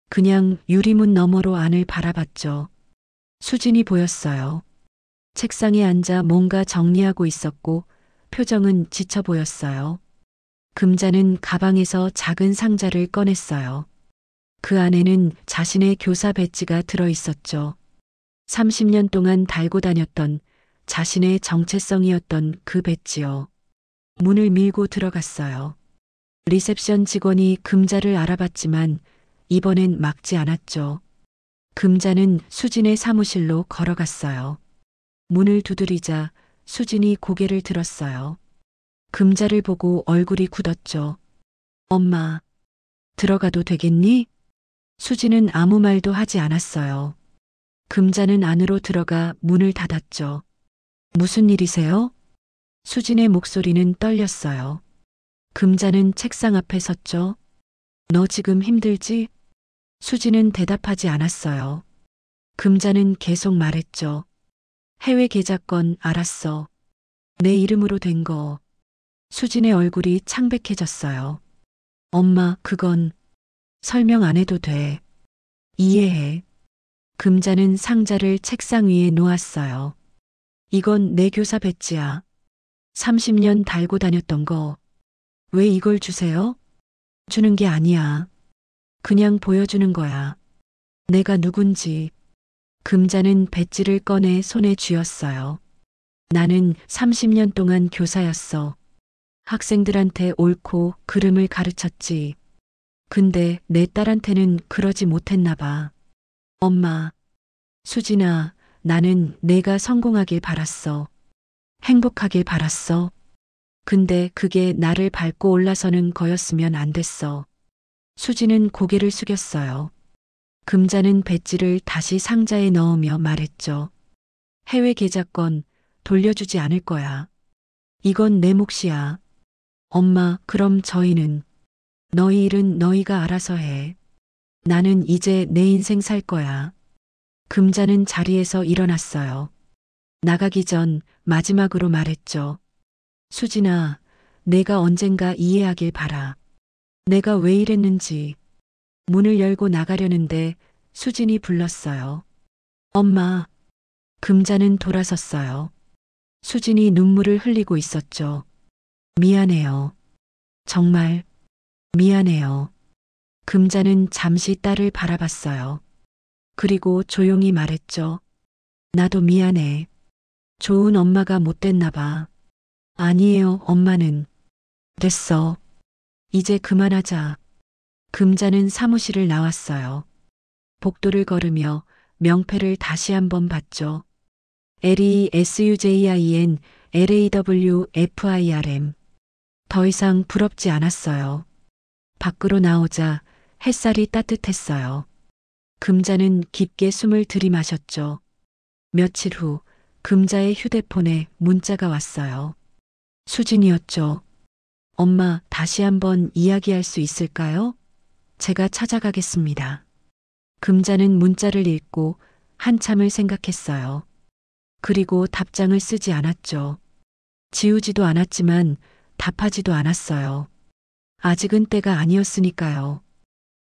그냥 유리문 너머로 안을 바라봤죠. 수진이 보였어요. 책상에 앉아 뭔가 정리하고 있었고 표정은 지쳐 보였어요. 금자는 가방에서 작은 상자를 꺼냈어요. 그 안에는 자신의 교사 배지가 들어 있었죠. 30년 동안 달고 다녔던 자신의 정체성이었던 그 배지요. 문을 밀고 들어갔어요. 리셉션 직원이 금자를 알아봤지만 이번엔 막지 않았죠. 금자는 수진의 사무실로 걸어갔어요. 문을 두드리자 수진이 고개를 들었어요. 금자를 보고 얼굴이 굳었죠. 엄마, 들어가도 되겠니? 수진은 아무 말도 하지 않았어요. 금자는 안으로 들어가 문을 닫았죠. 무슨 일이세요? 수진의 목소리는 떨렸어요. 금자는 책상 앞에 섰죠. 너 지금 힘들지? 수진은 대답하지 않았어요. 금자는 계속 말했죠. 해외 계좌건 알았어. 내 이름으로 된 거. 수진의 얼굴이 창백해졌어요. 엄마, 그건 설명 안 해도 돼. 이해해. 금자는 상자를 책상 위에 놓았어요. 이건 내 교사 배지야. 30년 달고 다녔던 거. 왜 이걸 주세요? 주는 게 아니야. 그냥 보여주는 거야. 내가 누군지. 금자는 배지를 꺼내 손에 쥐었어요. 나는 30년 동안 교사였어. 학생들한테 옳고 그름을 가르쳤지. 근데 내 딸한테는 그러지 못했나 봐. 엄마, 수진아, 나는 내가 성공하길 바랐어. 행복하길 바랐어. 근데 그게 나를 밟고 올라서는 거였으면 안 됐어. 수진은 고개를 숙였어요. 금자는 배지를 다시 상자에 넣으며 말했죠. 해외 계좌건 돌려주지 않을 거야. 이건 내 몫이야. 엄마, 그럼 저희는? 너희 일은 너희가 알아서 해. 나는 이제 내 인생 살 거야. 금자는 자리에서 일어났어요. 나가기 전 마지막으로 말했죠. 수진아, 내가 언젠가 이해하길 바라. 내가 왜 이랬는지. 문을 열고 나가려는데 수진이 불렀어요. 엄마. 금자는 돌아섰어요. 수진이 눈물을 흘리고 있었죠. 미안해요. 정말 미안해요. 금자는 잠시 딸을 바라봤어요. 그리고 조용히 말했죠. 나도 미안해. 좋은 엄마가 못됐나 봐. 아니에요, 엄마는. 됐어. 이제 그만하자. 금자는 사무실을 나왔어요. 복도를 걸으며 명패를 다시 한번 봤죠. LESUJIN LAWFIRM. 더 이상 부럽지 않았어요. 밖으로 나오자 햇살이 따뜻했어요. 금자는 깊게 숨을 들이마셨죠. 며칠 후 금자의 휴대폰에 문자가 왔어요. 수진이었죠. 엄마, 다시 한번 이야기할 수 있을까요? 제가 찾아가겠습니다. 금자는 문자를 읽고 한참을 생각했어요. 그리고 답장을 쓰지 않았죠. 지우지도 않았지만 답하지도 않았어요. 아직은 때가 아니었으니까요.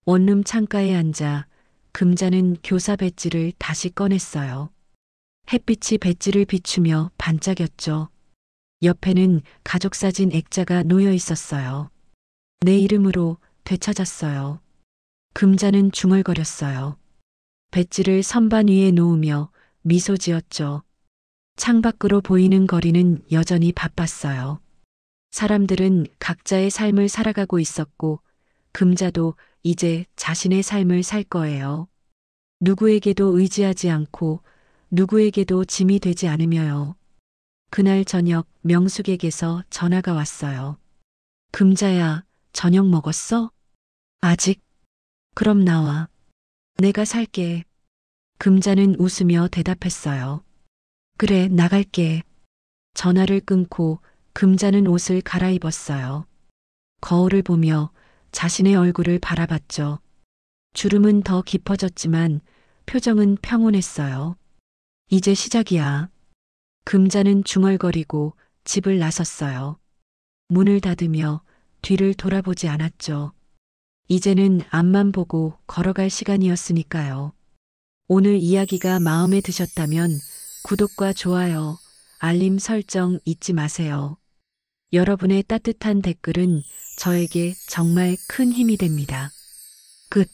원룸 창가에 앉아 금자는 교사 배지를 다시 꺼냈어요. 햇빛이 배지를 비추며 반짝였죠. 옆에는 가족사진 액자가 놓여 있었어요. 내 이름으로 되찾았어요. 금자는 중얼거렸어요. 배지를 선반 위에 놓으며 미소 지었죠. 창밖으로 보이는 거리는 여전히 바빴어요. 사람들은 각자의 삶을 살아가고 있었고, 금자도 이제 자신의 삶을 살 거예요. 누구에게도 의지하지 않고, 누구에게도 짐이 되지 않으며요. 그날 저녁 명숙에게서 전화가 왔어요. 금자야, 저녁 먹었어? 아직? 그럼 나와. 내가 살게. 금자는 웃으며 대답했어요. 그래, 나갈게. 전화를 끊고 금자는 옷을 갈아입었어요. 거울을 보며 자신의 얼굴을 바라봤죠. 주름은 더 깊어졌지만 표정은 평온했어요. 이제 시작이야. 금자는 중얼거리고 집을 나섰어요. 문을 닫으며 뒤를 돌아보지 않았죠. 이제는 앞만 보고 걸어갈 시간이었으니까요. 오늘 이야기가 마음에 드셨다면 구독과 좋아요, 알림 설정 잊지 마세요. 여러분의 따뜻한 댓글은 저에게 정말 큰 힘이 됩니다. 끝.